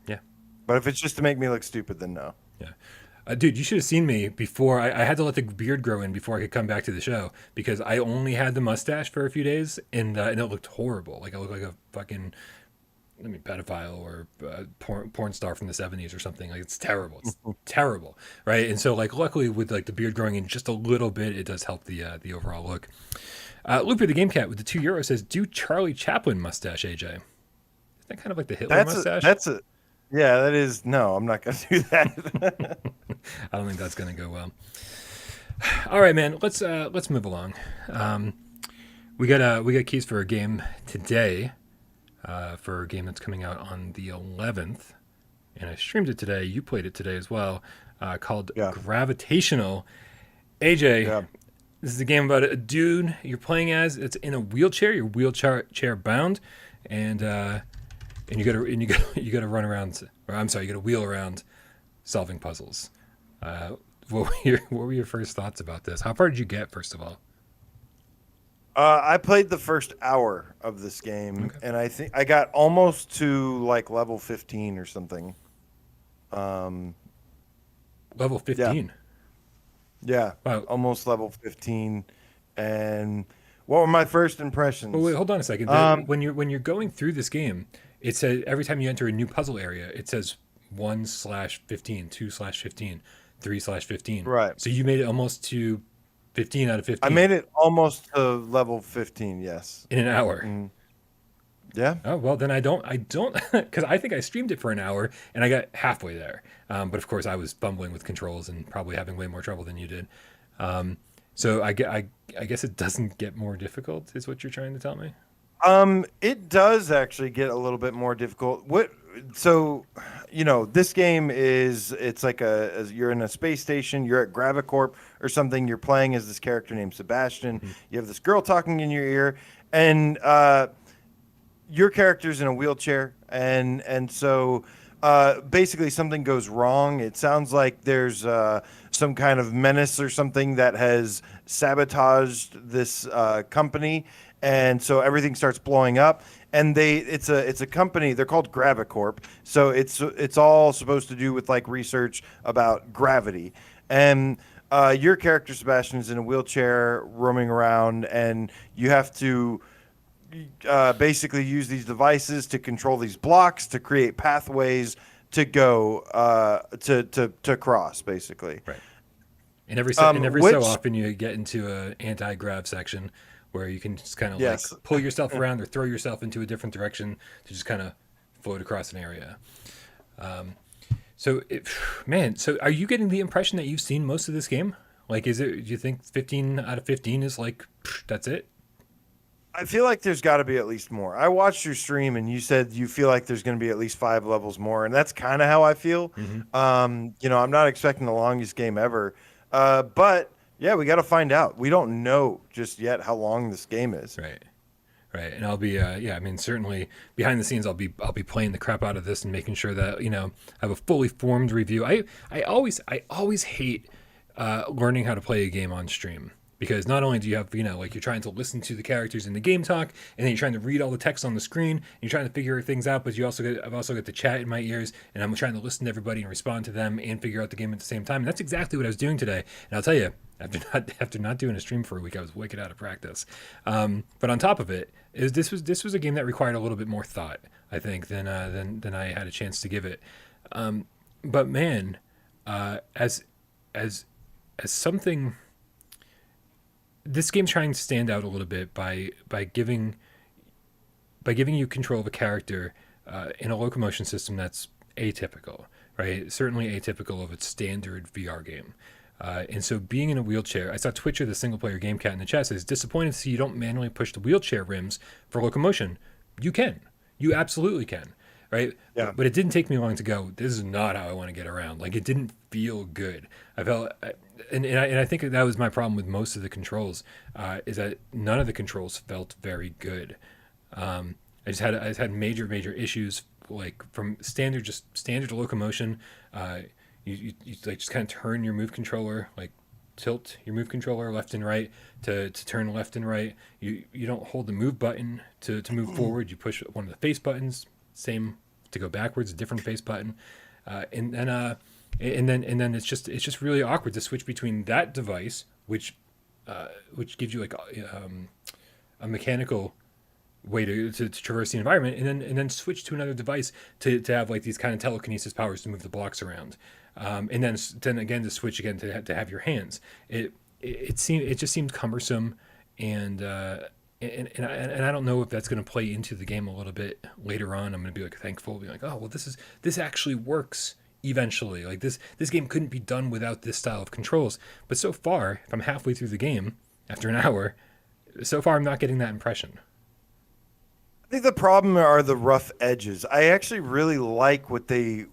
Speaker 1: Yeah.
Speaker 2: But if it's just to make me look stupid, then no.
Speaker 1: Yeah. Dude, you should have seen me before. I had to let the beard grow in before I could come back to the show because I only had the mustache for a few days and it looked horrible. Like I looked like a fucking pedophile or porn star from the 70s or something. Like it's terrible. It's terrible, right? And so like luckily with like the beard growing in just a little bit, it does help the overall look. Looper the Game Cat with the €2 says, "Do Charlie Chaplin mustache, AJ." Isn't that kind of like the Hitler mustache?
Speaker 2: Yeah, that is. No, I'm not gonna do that.
Speaker 1: I don't think that's gonna go well. All right, man. Let's move along. We got keys for a game today. For a game that's coming out on the 11th, and I streamed it today. You played it today as well, called Gravitational. AJ, This is a game about a dude you're playing as. It's in a wheelchair. You're wheelchair bound, and you gotta run around. Or I'm sorry, you gotta wheel around, solving puzzles. What were your first thoughts about this? How far did you get, first of all?
Speaker 2: I played the first hour of this game, and I think I got almost to like level 15 or something.
Speaker 1: Level 15?
Speaker 2: Yeah.
Speaker 1: Wow.
Speaker 2: Almost level 15. And what were my first impressions?
Speaker 1: Oh, wait, hold on a second. When you're going through this game, it says every time you enter a new puzzle area, it says 1/15, 2/15, 3/15.
Speaker 2: Right.
Speaker 1: So you made it almost to 15 out of 15.
Speaker 2: I made it almost to level 15, yes.
Speaker 1: In an hour.
Speaker 2: Yeah.
Speaker 1: Oh, well, then I don't, because I think I streamed it for an hour and I got halfway there. But of course, I was fumbling with controls and probably having way more trouble than you did. So I guess it doesn't get more difficult, is what you're trying to tell me?
Speaker 2: It does actually get a little bit more difficult. So, this game it's like you're in a space station, you're at Gravicorp or something, you're playing as this character named Sebastian. You have this girl talking in your ear, and your character's in a wheelchair, and so basically something goes wrong. It sounds like there's some kind of menace or something that has sabotaged this company. And so everything starts blowing up, and it's a company. They're called Gravicorp. So it's all supposed to do with like research about gravity. And your character Sebastian is in a wheelchair roaming around, and you have to basically use these devices to control these blocks to create pathways to go to cross, basically.
Speaker 1: Right. And every so often you get into an anti-grav section, where you can just kind of like pull yourself around or throw yourself into a different direction to just kind of float across an area. So are you getting the impression that you've seen most of this game? Like, do you think 15 out of 15 is like, that's it?
Speaker 2: I feel like there's got to be at least more. I watched your stream and you said you feel like there's going to be at least 5 levels more, and that's kind of how I feel.
Speaker 1: Hmm.
Speaker 2: I'm not expecting the longest game ever, but yeah, we got to find out. We don't know just yet how long this game is.
Speaker 1: Right. Right, and I'll be, yeah. I mean, certainly behind the scenes, I'll be playing the crap out of this and making sure that I have a fully formed review. I always hate learning how to play a game on stream because not only do you have like you're trying to listen to the characters in the game talk, and then you're trying to read all the text on the screen, and you're trying to figure things out, but I've also got the chat in my ears, and I'm trying to listen to everybody and respond to them and figure out the game at the same time. And that's exactly what I was doing today. And I'll tell you, after not doing a stream for a week, I was wicked out of practice. But on top of it, this was a game that required a little bit more thought, I think, than I had a chance to give it. But man, as something, this game's trying to stand out a little bit by giving you control of a character in a locomotion system that's atypical, right? Certainly atypical of its standard VR game. And so being in a wheelchair, I saw Twitcher, the single player game cat in the chat, says, disappointed to see you don't manually push the wheelchair rims for locomotion. You can. You absolutely can. Right?
Speaker 2: Yeah.
Speaker 1: But it didn't take me long to go, this is not how I want to get around. Like, it didn't feel good. I felt, and I think that was my problem with most of the controls, is that none of the controls felt very good. I just had major issues, like from standard locomotion. You like just kind of turn your move controller, like tilt your move controller left and right to turn left and right. You don't hold the move button to move forward. You push one of the face buttons. Same to go backwards, a different face button, and then it's just really awkward to switch between that device, which gives you like a mechanical way to traverse the environment, and then switch to another device to have like these kind of telekinesis powers to move the blocks around, and then again to switch again to have your hands. It just seemed cumbersome, and I don't know if that's going to play into the game a little bit later on. I'm going to be like thankful, be like, oh well, this actually works eventually. Like this game couldn't be done without this style of controls. But so far, if I'm halfway through the game after an hour, so far I'm not getting that impression.
Speaker 2: I think the problem are the rough edges. I actually really like what they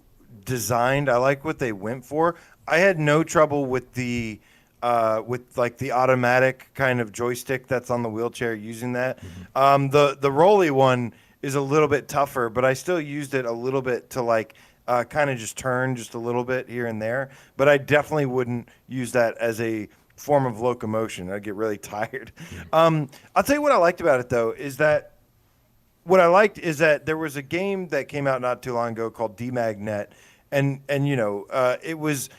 Speaker 2: designed. I like what they went for. I had no trouble with the with the automatic kind of joystick that's on the wheelchair using that. The Rolly one is a little bit tougher, but I still used it a little bit to like kind of just turn just a little bit here and there. But I definitely wouldn't use that as a form of locomotion. I'd get really tired. I'll tell you what I liked about it though is that there was a game that came out not too long ago called D-Magnet, and it was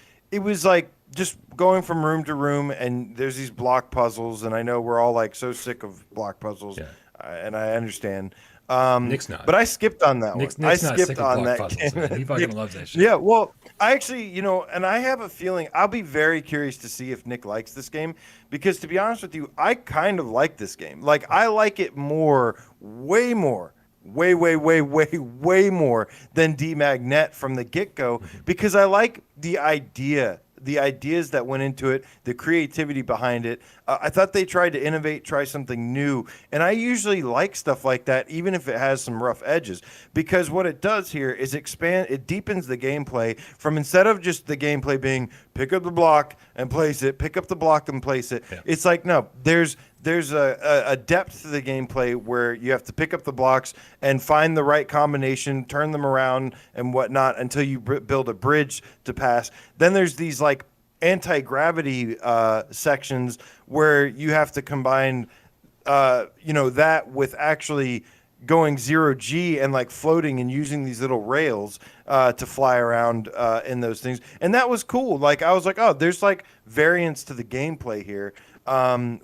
Speaker 2: like just going from room to room, and there's these block puzzles, and I know we're all like so sick of block puzzles,
Speaker 1: Yeah.
Speaker 2: And I understand.
Speaker 1: Nick's not.
Speaker 2: But I skipped on that
Speaker 1: Nick's
Speaker 2: one. I
Speaker 1: not sick
Speaker 2: skipped
Speaker 1: of
Speaker 2: on
Speaker 1: block
Speaker 2: that
Speaker 1: puzzles,
Speaker 2: game.
Speaker 1: man. He fucking loves that shit.
Speaker 2: Yeah, well, I actually, and I have a feeling I'll be very curious to see if Nick likes this game because, to be honest with you, I kind of like this game. Like, I like it more, way more, way more than D-Magnet from the get-go because I like the ideas that went into it, the creativity behind it. I thought they tried to innovate, try something new. And I usually like stuff like that, even if it has some rough edges, because what it does here is it deepens the gameplay from instead of just the gameplay being pick up the block and place it, pick up the block and place it. Yeah. It's like, no, there's a depth to the gameplay where you have to pick up the blocks and find the right combination, turn them around and whatnot until you build a bridge to pass. Then there's these like anti-gravity sections where you have to combine, that with actually going 0G and like floating and using these little rails to fly around in those things. And that was cool. Like I was like, oh, there's like variance to the gameplay here.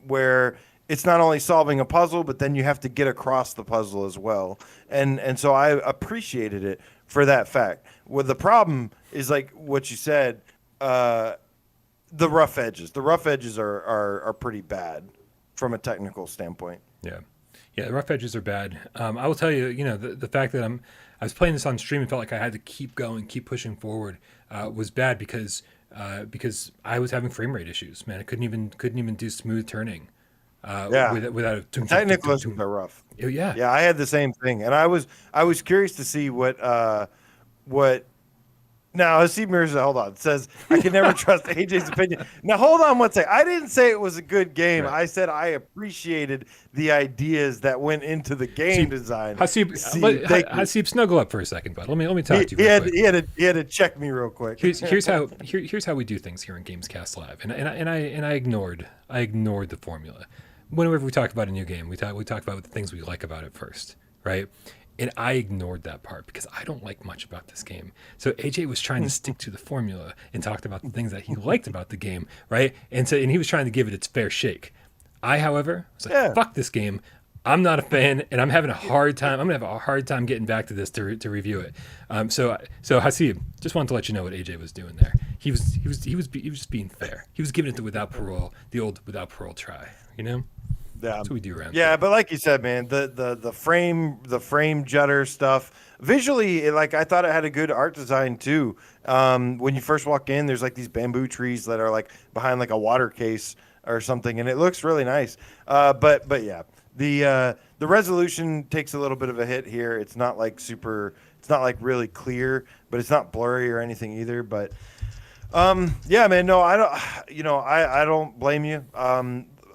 Speaker 2: Where it's not only solving a puzzle, but then you have to get across the puzzle as well. And so I appreciated it for that fact. Well, the problem is like what you said, the rough edges. The rough edges are pretty bad from a technical standpoint.
Speaker 1: Yeah. Yeah, the rough edges are bad. I will tell you, the fact that I was playing this on stream and felt like I had to keep going, keep pushing forward was bad because I was having frame rate issues. Man, I couldn't even do smooth turning without a
Speaker 2: technical issues are rough.
Speaker 1: Yeah.
Speaker 2: Yeah, I had the same thing, and I was curious to see what. Now, Steve Mirza, hold on. It says, I can never trust AJ's opinion. Now, hold on one second. I didn't say it was a good game. Right. I said I appreciated the ideas that went into the game design.
Speaker 1: Hasib, snuggle up for a second, bud. Let me talk to you.
Speaker 2: He had to check me real quick.
Speaker 1: Here's how we do things here in GamesCast Live, and I ignored the formula. Whenever we talk about a new game, we talk about the things we like about it first, right? And I ignored that part because I don't like much about this game. So AJ was trying to stick to the formula and talked about the things that he liked about the game, right? And he was trying to give it its fair shake. I, however, was like, fuck this game. I'm not a fan, and I'm having a hard time. I'm gonna have a hard time getting back to this to review it. So Hasib, just wanted to let you know what AJ was doing there. He was just being fair. He was giving it the Without Parole, the old Without Parole try. You know.
Speaker 2: Yeah.
Speaker 1: That's what we do around
Speaker 2: here. But like you said, man, the frame judder stuff visually, like I thought it had a good art design too. When you first walk in, there's like these bamboo trees that are like behind like a water case or something, and it looks really nice. But yeah, the resolution takes a little bit of a hit here. It's not like it's not like really clear, but it's not blurry or anything either. But yeah, man, no, I don't. I don't blame you.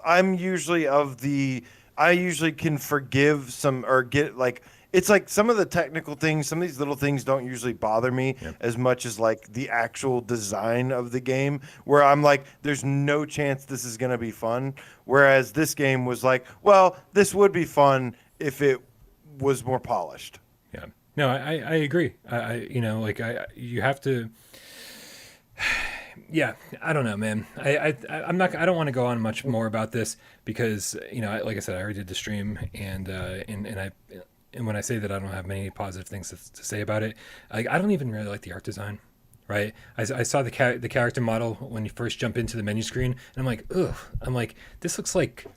Speaker 2: I'm usually I usually can forgive some or get like, it's like some of the technical things, some of these little things don't usually bother me as much as like the actual design of the game, where I'm like, there's no chance this is going to be fun. Whereas this game was like, well, this would be fun if it was more polished.
Speaker 1: Yeah, no, I agree. You have to. Yeah, I don't know, man. I don't want to go on much more about this because like I said, I already did the stream, and when I say that I don't have many positive things to say about it, I don't even really like the art design, right? I saw the character model when you first jump into the menu screen, and I'm like, ugh. I'm like, this looks like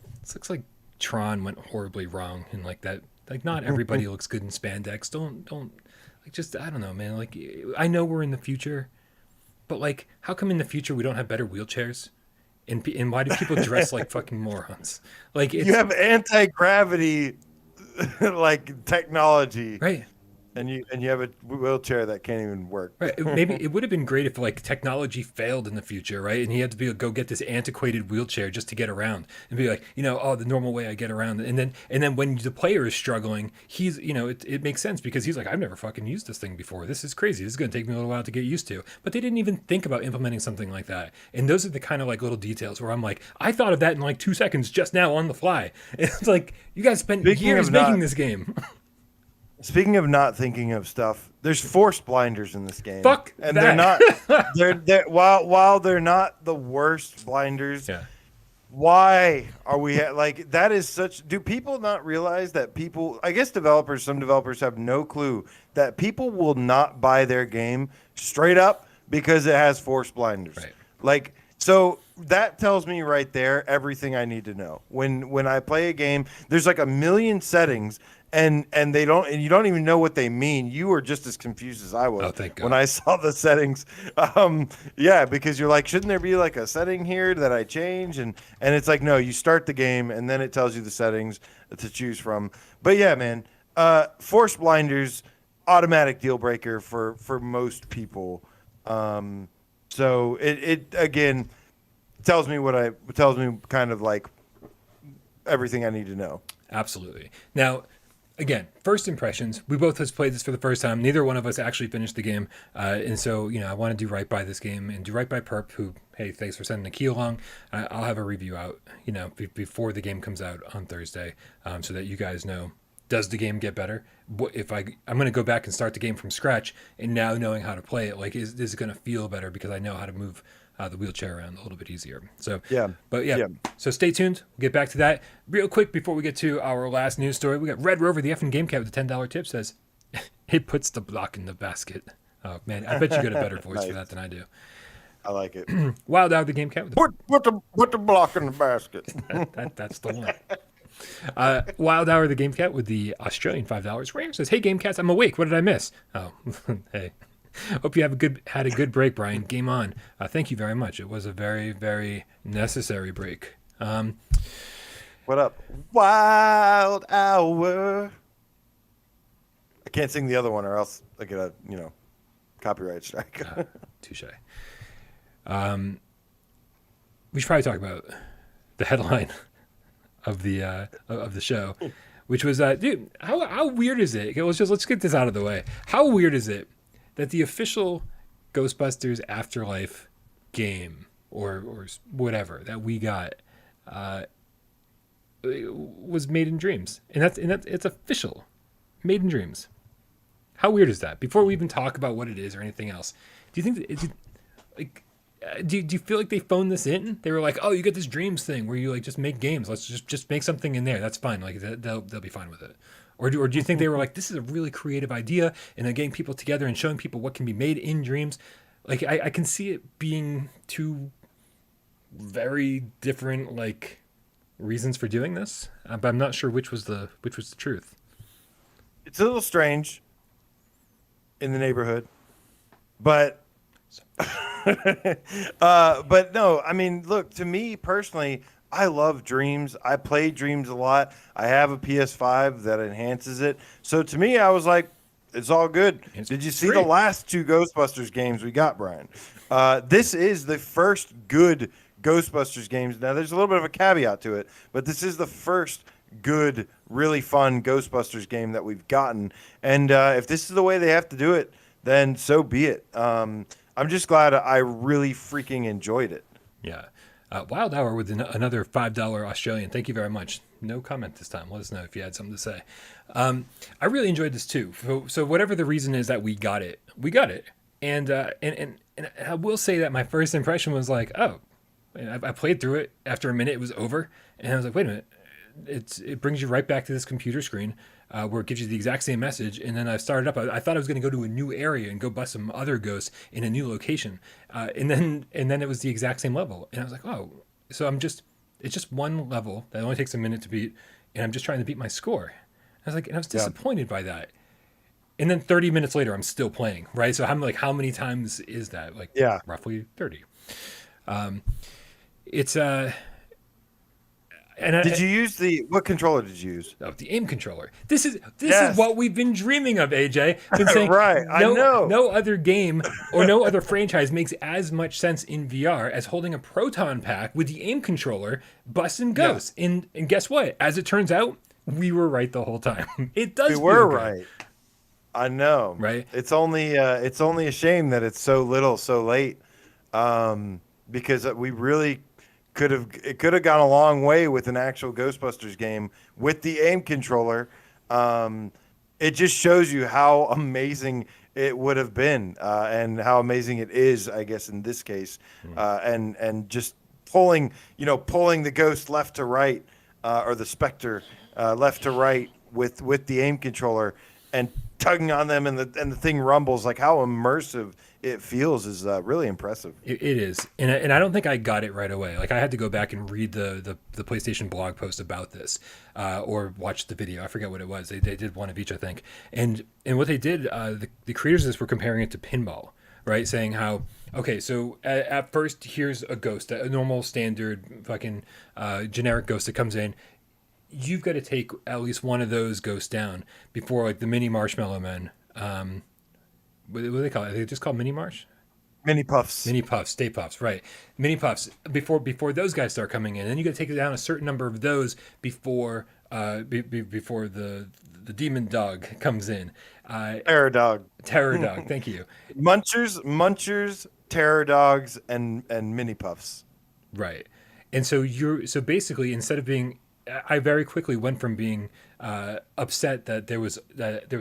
Speaker 1: Tron went horribly wrong, and like that, like not everybody looks good in spandex. Don't like just I don't know, man. Like I know we're in the future. But like, how come in the future we don't have better wheelchairs? And why do people dress like fucking morons? Like
Speaker 2: you have anti-gravity like technology,
Speaker 1: right?
Speaker 2: And you have a wheelchair that can't even work.
Speaker 1: Right. Maybe it would have been great if like technology failed in the future, right? And he had to go get this antiquated wheelchair just to get around and be like, the normal way I get around. And then when the player is struggling, he's, it makes sense because he's like, I've never fucking used this thing before. This is crazy. This is going to take me a little while to get used to. But they didn't even think about implementing something like that. And those are the kind of like little details where I'm like, I thought of that in like 2 seconds just now on the fly. And it's like, you guys spent years making this game.
Speaker 2: Speaking of not thinking of stuff, there's force blinders in this game.
Speaker 1: Fuck
Speaker 2: and
Speaker 1: that.
Speaker 2: they're while they're not the worst blinders.
Speaker 1: Yeah.
Speaker 2: Why are we like that? Is such? Do people not realize that people? I guess some developers have no clue that people will not buy their game straight up because it has force blinders.
Speaker 1: Right.
Speaker 2: Like so. That tells me right there everything I need to know. When I play a game, there's like a million settings. And you don't even know what they mean. You were just as confused as I was when I saw the settings. Because you're like, shouldn't there be like a setting here that I change? And it's like, no, you start the game and then it tells you the settings to choose from. But yeah, man, force blinders, automatic deal breaker for most people. So it again tells me kind of like everything I need to know.
Speaker 1: Absolutely. Now. Again, first impressions. We both have played this for the first time. Neither one of us actually finished the game. And so, I want to do right by this game and do right by Perp, who, hey, thanks for sending the key along. I'll have a review out, before the game comes out on Thursday, so that you guys know, does the game get better? If I'm going to go back and start the game from scratch, and now knowing how to play it, like, is it going to feel better because I know how to move the wheelchair around a little bit easier. So So stay tuned. We'll get back to that real quick before we get to our last news story. We got Red Rover, the effing game cat with a $10 tip, says it puts the block in the basket. Oh man, I bet you got a better voice for that than I do.
Speaker 2: I like it.
Speaker 1: Wild Out the game cat with
Speaker 2: put the block in the basket.
Speaker 1: That's the one. Wild Hour the game cat with the Australian $5. Rare says, "Hey game cats, I'm awake. What did I miss?" Oh, hey. Hope you had a good break, Brian. Game on. Thank you very much. It was a very, very necessary break.
Speaker 2: What up? Wild Hour. I can't sing the other one, or else I get a copyright strike.
Speaker 1: Touche. We should probably talk about the headline of the show, which was dude, how weird is it? Okay, let's get this out of the way. How weird is it that the official Ghostbusters Afterlife game or whatever that we got was made in dreams, and that's it's official, made in dreams. How weird is that? Before we even talk about what it is or anything else, do you think that it's like? Do you feel like they phoned this in? They were like, "Oh, you get this dreams thing where you like just make games. Let's just make something in there. That's fine. Like they'll be fine with it." Or do you think they were like, "This is a really creative idea," and then getting people together and showing people what can be made in dreams? Like I can see it being two very different like reasons for doing this, but I'm not sure which was the truth.
Speaker 2: It's a little strange in the neighborhood, but but no, I mean, look, to me personally, I love Dreams. I play Dreams a lot. I have a PS5 that enhances it. So to me, I was like, it's all good. Did you see the last two Ghostbusters games we got, Brian? This is the first good Ghostbusters games. Now, there's a little bit of a caveat to it, but this is the first good, really fun Ghostbusters game that we've gotten. And if this is the way they have to do it, then so be it. I'm just glad I really freaking enjoyed it.
Speaker 1: Yeah. Wild Hour with another $5 Australian. Thank you very much. No comment this time. Let us know if you had something to say. I really enjoyed this too. So whatever the reason is that we got it. And I will say that my first impression was like, oh, I played through it. After a minute, it was over. And I was like, wait a minute. It brings you right back to this computer screen where it gives you the exact same message. And then I started up. I thought I was going to go to a new area and go bust some other ghosts in a new location. And then it was the exact same level. And I was like, oh, so it's just one level that only takes a minute to beat. And I'm just trying to beat my score. I was disappointed by that. And then 30 minutes later, I'm still playing, right? So I'm like, how many times is that? Like, roughly 30. It's
Speaker 2: did you use what controller did you use?
Speaker 1: The aim controller. This is what we've been dreaming of, AJ. Been saying,
Speaker 2: right, I know.
Speaker 1: No other game or no other franchise makes as much sense in VR as holding a proton pack with the aim controller, busting ghosts. Yeah. And guess what? As it turns out, we were right the whole time. It does. We
Speaker 2: were right. I know.
Speaker 1: Right.
Speaker 2: It's only a shame that it's so little, so late, because we really. It could have gone a long way with an actual Ghostbusters game with the aim controller. It just shows you how amazing it would have been and how amazing it is, I guess, in this case. And just pulling the ghost left to right or the specter left to right with the aim controller and tugging on them and the thing rumbles, like how immersive it feels is really impressive.
Speaker 1: It is. And I don't think I got it right away. Like I had to go back and read the PlayStation blog post about this or watch the video. I forget what it was. They did one of each, I think. And what they did, the creators of this were comparing it to pinball, right? Saying how, okay, so at first here's a ghost, a normal standard fucking generic ghost that comes in. You've got to take at least one of those ghosts down before like the mini marshmallow men. What do they call it? Are they just called mini marsh?
Speaker 2: Mini puffs.
Speaker 1: Mini puffs, stay puffs, right? Mini puffs. Before those guys start coming in, then you got to take down a certain number of those before before the demon dog comes in.
Speaker 2: Terror dog.
Speaker 1: Terror dog. Thank you.
Speaker 2: Munchers, terror dogs, and mini puffs.
Speaker 1: Right. And so basically instead of being, I very quickly went from being upset that there was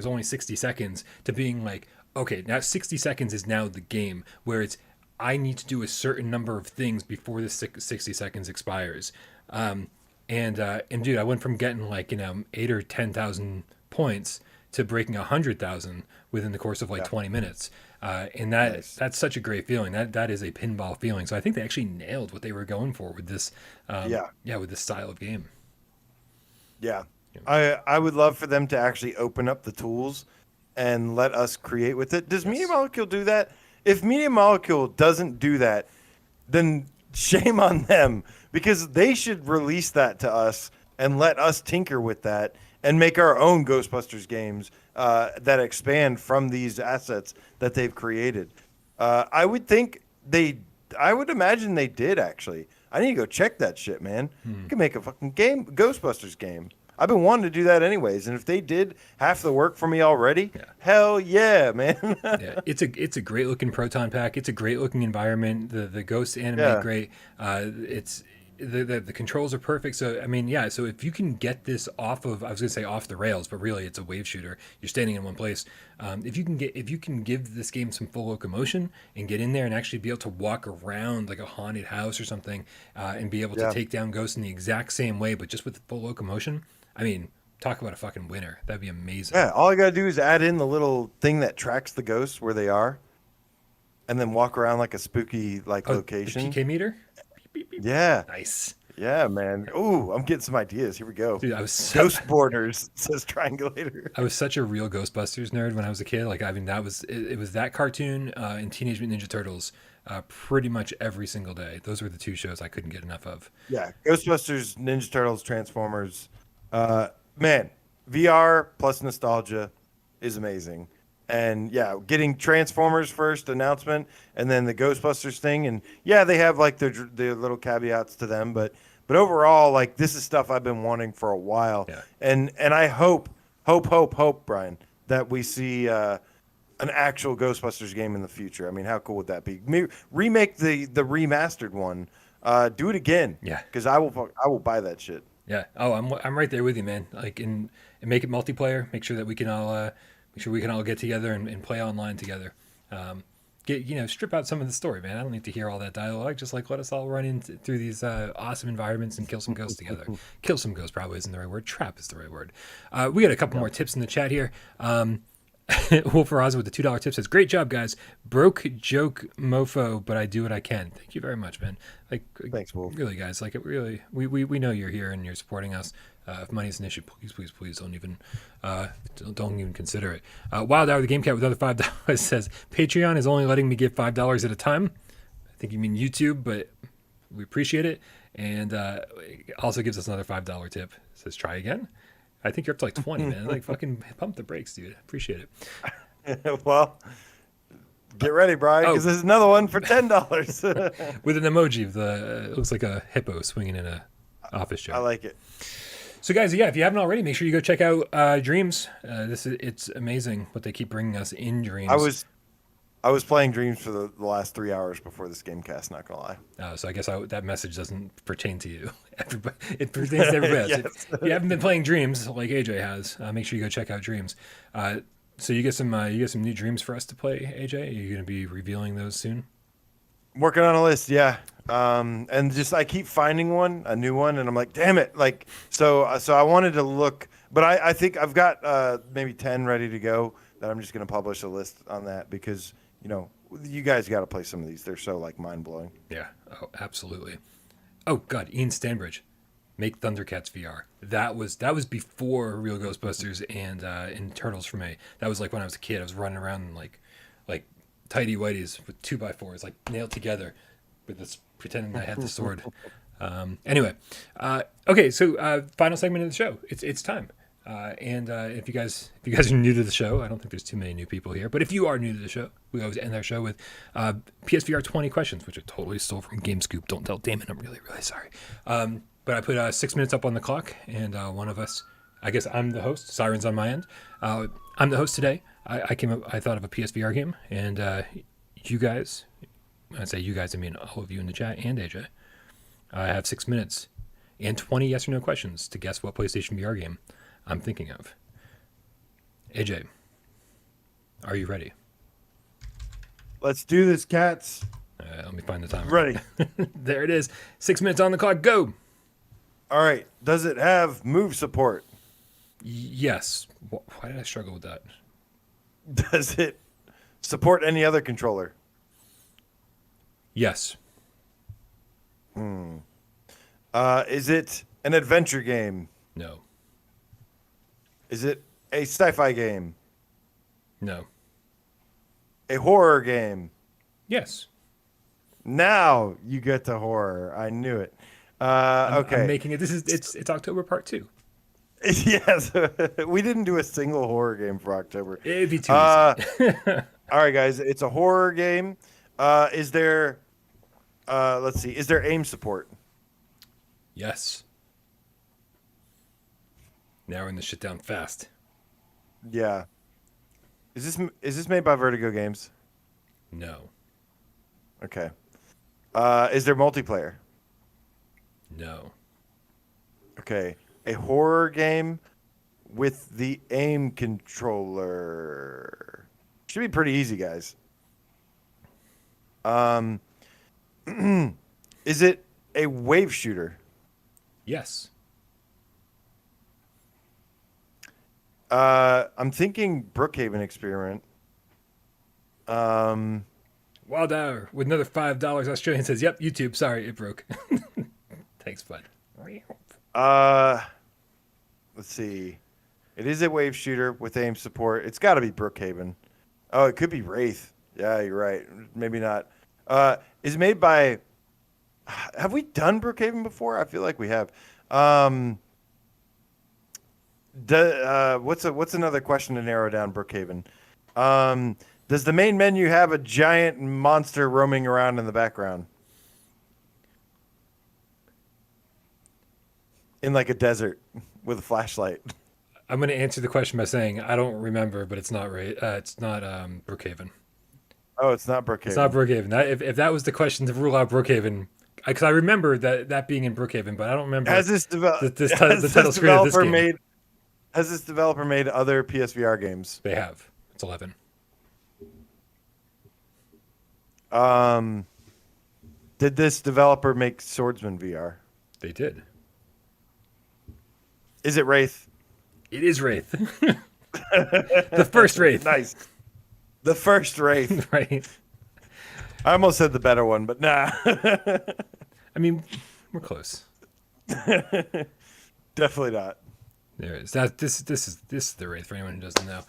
Speaker 1: only 60 seconds to being like, okay, now 60 seconds is now the game where it's I need to do a certain number of things before the 60 seconds expires. And dude, I went from getting like 8 or 10,000 points to breaking 100,000 within the course of like 20 minutes. And that's such a great feeling. That is a pinball feeling. So I think they actually nailed what they were going for with this. With this style of game.
Speaker 2: Yeah. I would love for them to actually open up the tools and let us create with it. Does Media Molecule do that? If Media Molecule doesn't do that, then shame on them, because they should release that to us and let us tinker with that and make our own Ghostbusters games that expand from these assets that they've created. I would imagine they did, actually. I need to go check that shit, man. You can make a fucking Ghostbusters game. I've been wanting to do that anyways, and if they did half the work for me already, hell yeah, man.
Speaker 1: Yeah, it's a great looking proton pack. It's a great looking environment. The ghosts animate great. It's the controls are perfect. So I mean, yeah. So if you can get this off of, I was gonna say off the rails, but really it's a wave shooter. You're standing in one place. If you can give this game some full locomotion and get in there and actually be able to walk around like a haunted house or something, and be able to take down ghosts in the exact same way, but just with full locomotion. I mean, talk about a fucking winner. That'd be amazing.
Speaker 2: Yeah, all I gotta do is add in the little thing that tracks the ghosts where they are, and then walk around like a spooky location.
Speaker 1: The PK meter?
Speaker 2: Beep, beep. Yeah.
Speaker 1: Nice.
Speaker 2: Yeah, man. Ooh, I'm getting some ideas. Here we go.
Speaker 1: Dude, I was
Speaker 2: Ghost Borders says Triangulator.
Speaker 1: I was such a real Ghostbusters nerd when I was a kid. Like, I mean, that was it was that cartoon and Teenage Mutant Ninja Turtles pretty much every single day. Those were the two shows I couldn't get enough of.
Speaker 2: Yeah, Ghostbusters, Ninja Turtles, Transformers. Man, VR plus nostalgia is amazing. And yeah, getting Transformers first announcement and then the Ghostbusters thing. And yeah, they have like their little caveats to them, but overall, like this is stuff I've been wanting for a while.
Speaker 1: Yeah.
Speaker 2: And I hope, Brian, that we see an actual Ghostbusters game in the future. I mean, how cool would that be? Remake the remastered one. Do it again.
Speaker 1: Yeah.
Speaker 2: Because I will buy that shit.
Speaker 1: Yeah. Oh, I'm right there with you, man. Like, and make it multiplayer. Make sure that we can all get together and play online together. Strip out some of the story, man. I don't need to hear all that dialogue. Just like let us all run through these awesome environments and kill some ghosts together. Kill some ghosts probably isn't the right word. Trap is the right word. We got a couple more tips in the chat here. Wolf Raza with the $2 tip says, "Great job, guys. Broke joke mofo, but I do what I can." Thank you very much, man. Like,
Speaker 2: thanks, Wolf.
Speaker 1: Really, guys. Like, it really, we know you're here and you're supporting us. If money's an issue, please don't even consider it. Wild Hour the Game Cat with another $5 says, "Patreon is only letting me give $5 at a time." I think you mean YouTube, but we appreciate it. And also gives us another $5 tip. Says, "Try again." I think you're up to like 20, man. Like, fucking pump the brakes, dude. Appreciate
Speaker 2: it. Well, get ready, Brian, because there's another one for $10
Speaker 1: with an emoji of it looks like a hippo swinging in a office chair.
Speaker 2: I like it.
Speaker 1: So, guys, yeah, if you haven't already, make sure you go check out Dreams. It's amazing what they keep bringing us in Dreams.
Speaker 2: I was playing Dreams for the last 3 hours before this GameCast, not gonna lie.
Speaker 1: So I guess that message doesn't pertain to you. It pertains to everybody else.
Speaker 2: Yes.
Speaker 1: If you haven't been playing Dreams like AJ has, make sure you go check out Dreams. So you get some new Dreams for us to play, AJ? Are you going to be revealing those soon?
Speaker 2: Working on a list, yeah. And just I keep finding a new one, and I'm like, damn it! Like, so I wanted to look, but I think I've got maybe 10 ready to go that I'm just gonna publish a list on that because you guys got to play some of these. They're so like mind blowing.
Speaker 1: Yeah. Oh, absolutely. Oh God, Ian Stanbridge, make Thundercats VR. That was before Real Ghostbusters and Turtles for me. That was like when I was a kid. I was running around in like tighty whities with 2x4s like nailed together, with this pretending I had the sword. Anyway, okay. So final segment of the show. It's time. And if you guys are new to the show, I don't think there's too many new people here, but if you are new to the show, we always end our show with PSVR 20 questions, which I totally stole from GameScoop. Don't tell Damon, I'm really, really sorry. But I put 6 minutes up on the clock, and one of us, I guess I'm the host, Siren's on my end. I'm the host today. I thought of a PSVR game, and you guys, when I say you guys, I mean all of you in the chat and AJ, I have 6 minutes and 20 yes or no questions to guess what PlayStation VR game I'm thinking of. AJ, are you ready?
Speaker 2: Let's do this, cats.
Speaker 1: Let me find the timer.
Speaker 2: Ready.
Speaker 1: There it is. 6 minutes on the clock. Go.
Speaker 2: All right. Does it have move support?
Speaker 1: Yes. Why did I struggle with that?
Speaker 2: Does it support any other controller?
Speaker 1: Yes.
Speaker 2: Is it an adventure game?
Speaker 1: No.
Speaker 2: Is it a sci-fi game?
Speaker 1: No.
Speaker 2: A horror game?
Speaker 1: Yes.
Speaker 2: Now you get to horror. I knew it.
Speaker 1: I'm
Speaker 2: Okay.
Speaker 1: making it. It's October part 2.
Speaker 2: Yes. We didn't do a single horror game for October.
Speaker 1: It'd be too
Speaker 2: Uh,
Speaker 1: easy.
Speaker 2: all right, guys. It's a horror game. Is there, let's see, is there aim support?
Speaker 1: Yes. Narrowing this shit down fast.
Speaker 2: Yeah. Is this made by Vertigo Games?
Speaker 1: No.
Speaker 2: Okay. Is there multiplayer?
Speaker 1: No.
Speaker 2: Okay. A horror game with the aim controller. Should be pretty easy, guys. Is it a wave shooter?
Speaker 1: Yes.
Speaker 2: I'm thinking Brookhaven Experiment.
Speaker 1: Wild Hour with another $5. Australian says, "Yep, YouTube. Sorry, it broke." Thanks, bud.
Speaker 2: Let's see. It is a wave shooter with aim support. It's got to be Brookhaven. Oh, it could be Wraith. Yeah, you're right. Maybe not. Is it made by? Have we done Brookhaven before? I feel like we have. What's another question to narrow down Brookhaven? Does the main menu have a giant monster roaming around in the background? In like a desert with a flashlight.
Speaker 1: I'm going to answer the question by saying I don't remember, but it's not right. It's not Brookhaven.
Speaker 2: Oh, it's not Brookhaven.
Speaker 1: It's not Brookhaven. If that was the question to rule out Brookhaven, because I remember that being in Brookhaven, but I don't remember the title screen of this game.
Speaker 2: Has this developer made other PSVR games?
Speaker 1: They have. It's 11.
Speaker 2: Did this developer make Swordsman VR?
Speaker 1: They did.
Speaker 2: Is it Wraith?
Speaker 1: It is Wraith. The first Wraith.
Speaker 2: Nice. The first Wraith.
Speaker 1: Right.
Speaker 2: I almost said the better one, but nah.
Speaker 1: I mean, we're close.
Speaker 2: Definitely not.
Speaker 1: There is. This is the Wraith for anyone who doesn't know.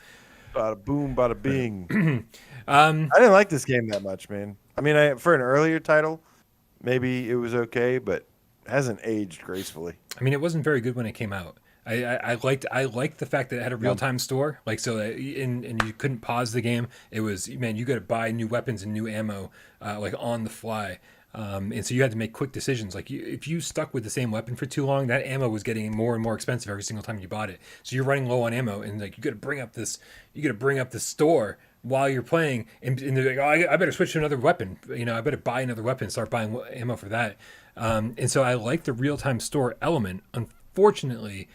Speaker 2: Bada boom, bada bing. I didn't like this game that much, man. I mean, for an earlier title, maybe it was okay, but it hasn't aged gracefully.
Speaker 1: I mean, it wasn't very good when it came out. I liked the fact that it had a real time store, like so that and you couldn't pause the game. It was, man, you got to buy new weapons and new ammo like on the fly, and so you had to make quick decisions. Like if you stuck with the same weapon for too long, that ammo was getting more and more expensive every single time you bought it. So you're running low on ammo, and like you got to bring up this store while you're playing, and they're like, oh, I better switch to another weapon. You know, I better buy another weapon, start buying ammo for that. And so I like the real time store element. Unfortunately,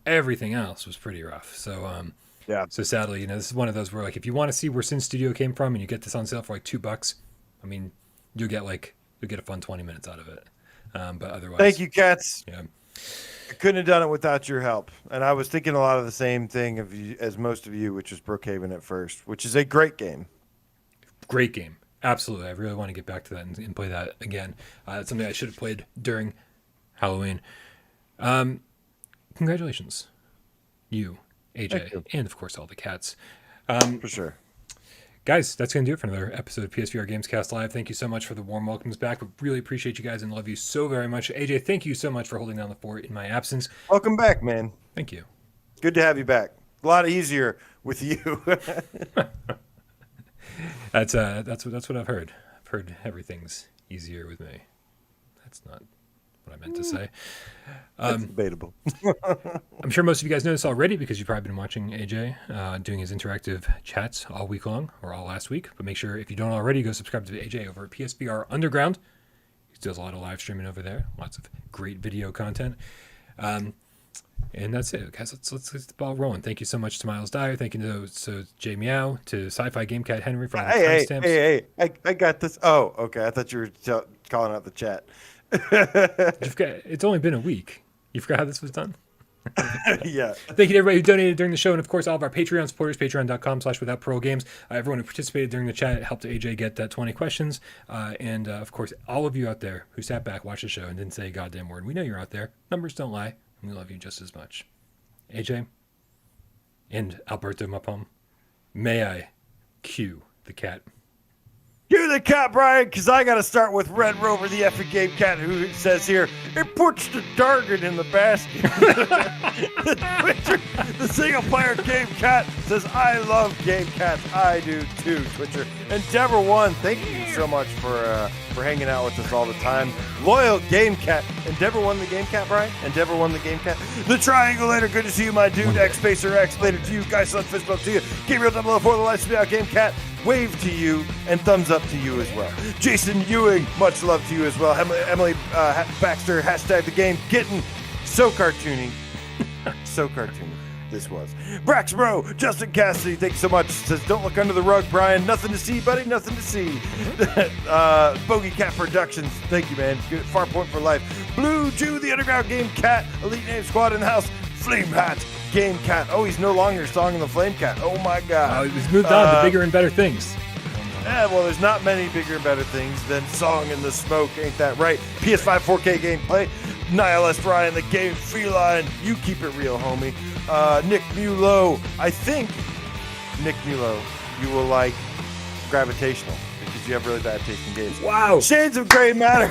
Speaker 1: everything else was pretty rough. So
Speaker 2: yeah.
Speaker 1: So sadly, you know, this is one of those where like if you want to see where Sin Studio came from and you get this on sale for like $2, I mean, you'll get a fun 20 minutes out of it. But otherwise,
Speaker 2: thank you, Cats.
Speaker 1: Yeah,
Speaker 2: I couldn't have done it without your help. And I was thinking a lot of the same thing as most of you, which is Brookhaven at first, which is a great game.
Speaker 1: Great game. Absolutely. I really want to get back to that and play that again. It's something I should have played during Halloween. Congratulations, you, AJ, and of course all the cats.
Speaker 2: For sure.
Speaker 1: Guys, that's going to do it for another episode of PSVR GamesCast Live. Thank you so much for the warm welcomes back. We really appreciate you guys and love you so very much. AJ, thank you so much for holding down the fort in my absence.
Speaker 2: Welcome back, man.
Speaker 1: Thank you.
Speaker 2: Good to have you back. A lot easier with you.
Speaker 1: That's what I've heard. I've heard everything's easier with me. That's not what I meant to say.
Speaker 2: That's debatable.
Speaker 1: I'm sure most of you guys know this already because you've probably been watching AJ doing his interactive chats all week long or all last week. But make sure if you don't already, go subscribe to AJ over at PSVR Underground. He does a lot of live streaming over there. Lots of great video content. And that's it, guys. Let's get the ball rolling. Thank you so much to Miles Dyer. Thank you to Jay Meow, to Sci-Fi Game Cat Henry for all the timestamps.
Speaker 2: Hey, I got this. Oh, okay. I thought you were calling out the chat.
Speaker 1: It's only been a week. You forgot how this was done?
Speaker 2: Yeah.
Speaker 1: Thank you to everybody who donated during the show, and of course all of our Patreon supporters, patreon.com/withoutparolegames. Everyone who participated during the chat helped AJ get 20 questions, and of course all of you out there who sat back, watched the show, and didn't say a goddamn word. We know you're out there. Numbers don't lie, and we love you just as much. AJ and Alberto Mapom, may I cue the cat?
Speaker 2: Give the cat, Brian, because I got to start with Red Rover, the effing game cat, who says here, it puts the target in the basket. Twitcher, the single-player game cat, says, I love game cats. I do too, Twitcher. Endeavor One, thank you so much for hanging out with us all the time. Loyal game cat. Endeavor One, the game cat, Brian? Endeavor One, the game cat. The Triangulator, good to see you, my dude. X-Spacer X, later to you. Guys, love fist bump to you. Gabriel 004, the lights me out, game cat. Wave to you and thumbs up to you as well. Jason Ewing, much love to you as well. Emily Baxter, hashtag the game getting so cartoony. So cartoony. This was. Brax Bro, Justin Cassidy, thanks so much. Says, don't look under the rug, Brian. Nothing to see, buddy. Nothing to see. Bogey Cat Productions, thank you, man. Good. Farpoint for life. Blue Jew, the Underground Game Cat. Elite Name Squad in the house. Flame Hat. Game Cat. Oh, he's no longer Song in the Flame Cat. Oh my God.
Speaker 1: Oh, he's moved on to bigger and better things.
Speaker 2: Yeah, well, there's not many bigger and better things than Song in the Smoke. Ain't that right? PS5 4K gameplay. Nihilist Ryan, the game feline. You keep it real, homie. Nick Mulo. I think, Nick Mulo, you will like Gravitational because you have really bad taste in games.
Speaker 1: Wow.
Speaker 2: Shades of Grey Matter.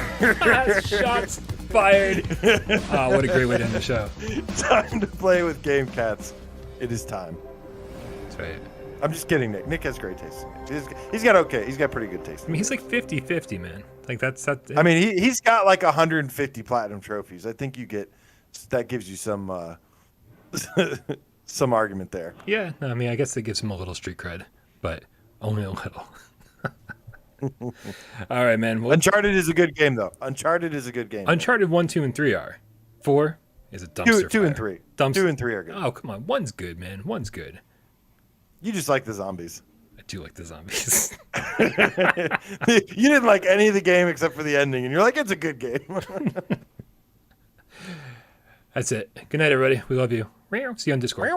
Speaker 1: Shots fired. Oh, what a great way to end the show.
Speaker 2: Time to play with Game Cats. It is time.
Speaker 1: That's right.
Speaker 2: I'm just kidding, Nick. Nick has great taste in games. He's got okay. He's got pretty good taste.
Speaker 1: I mean, he's like 50-50, man. Like that's that.
Speaker 2: I mean, he's got like 150 platinum trophies. I think you get that gives you some some argument there.
Speaker 1: Yeah, no, I mean, I guess it gives him a little street cred, but only a little. All right, man. Well,
Speaker 2: Uncharted is a good game, though. Uncharted is a good game.
Speaker 1: Uncharted 1, 2, and 3 are. 4 is a dumpster.
Speaker 2: 2 and 3. 2 and 3 are good.
Speaker 1: Oh, come on. 1's good, man. 1's good.
Speaker 2: You just like the zombies.
Speaker 1: I do like the zombies.
Speaker 2: You didn't like any of the game except for the ending, and you're like, it's a good game.
Speaker 1: That's it. Good night, everybody. We love you. See you on Discord.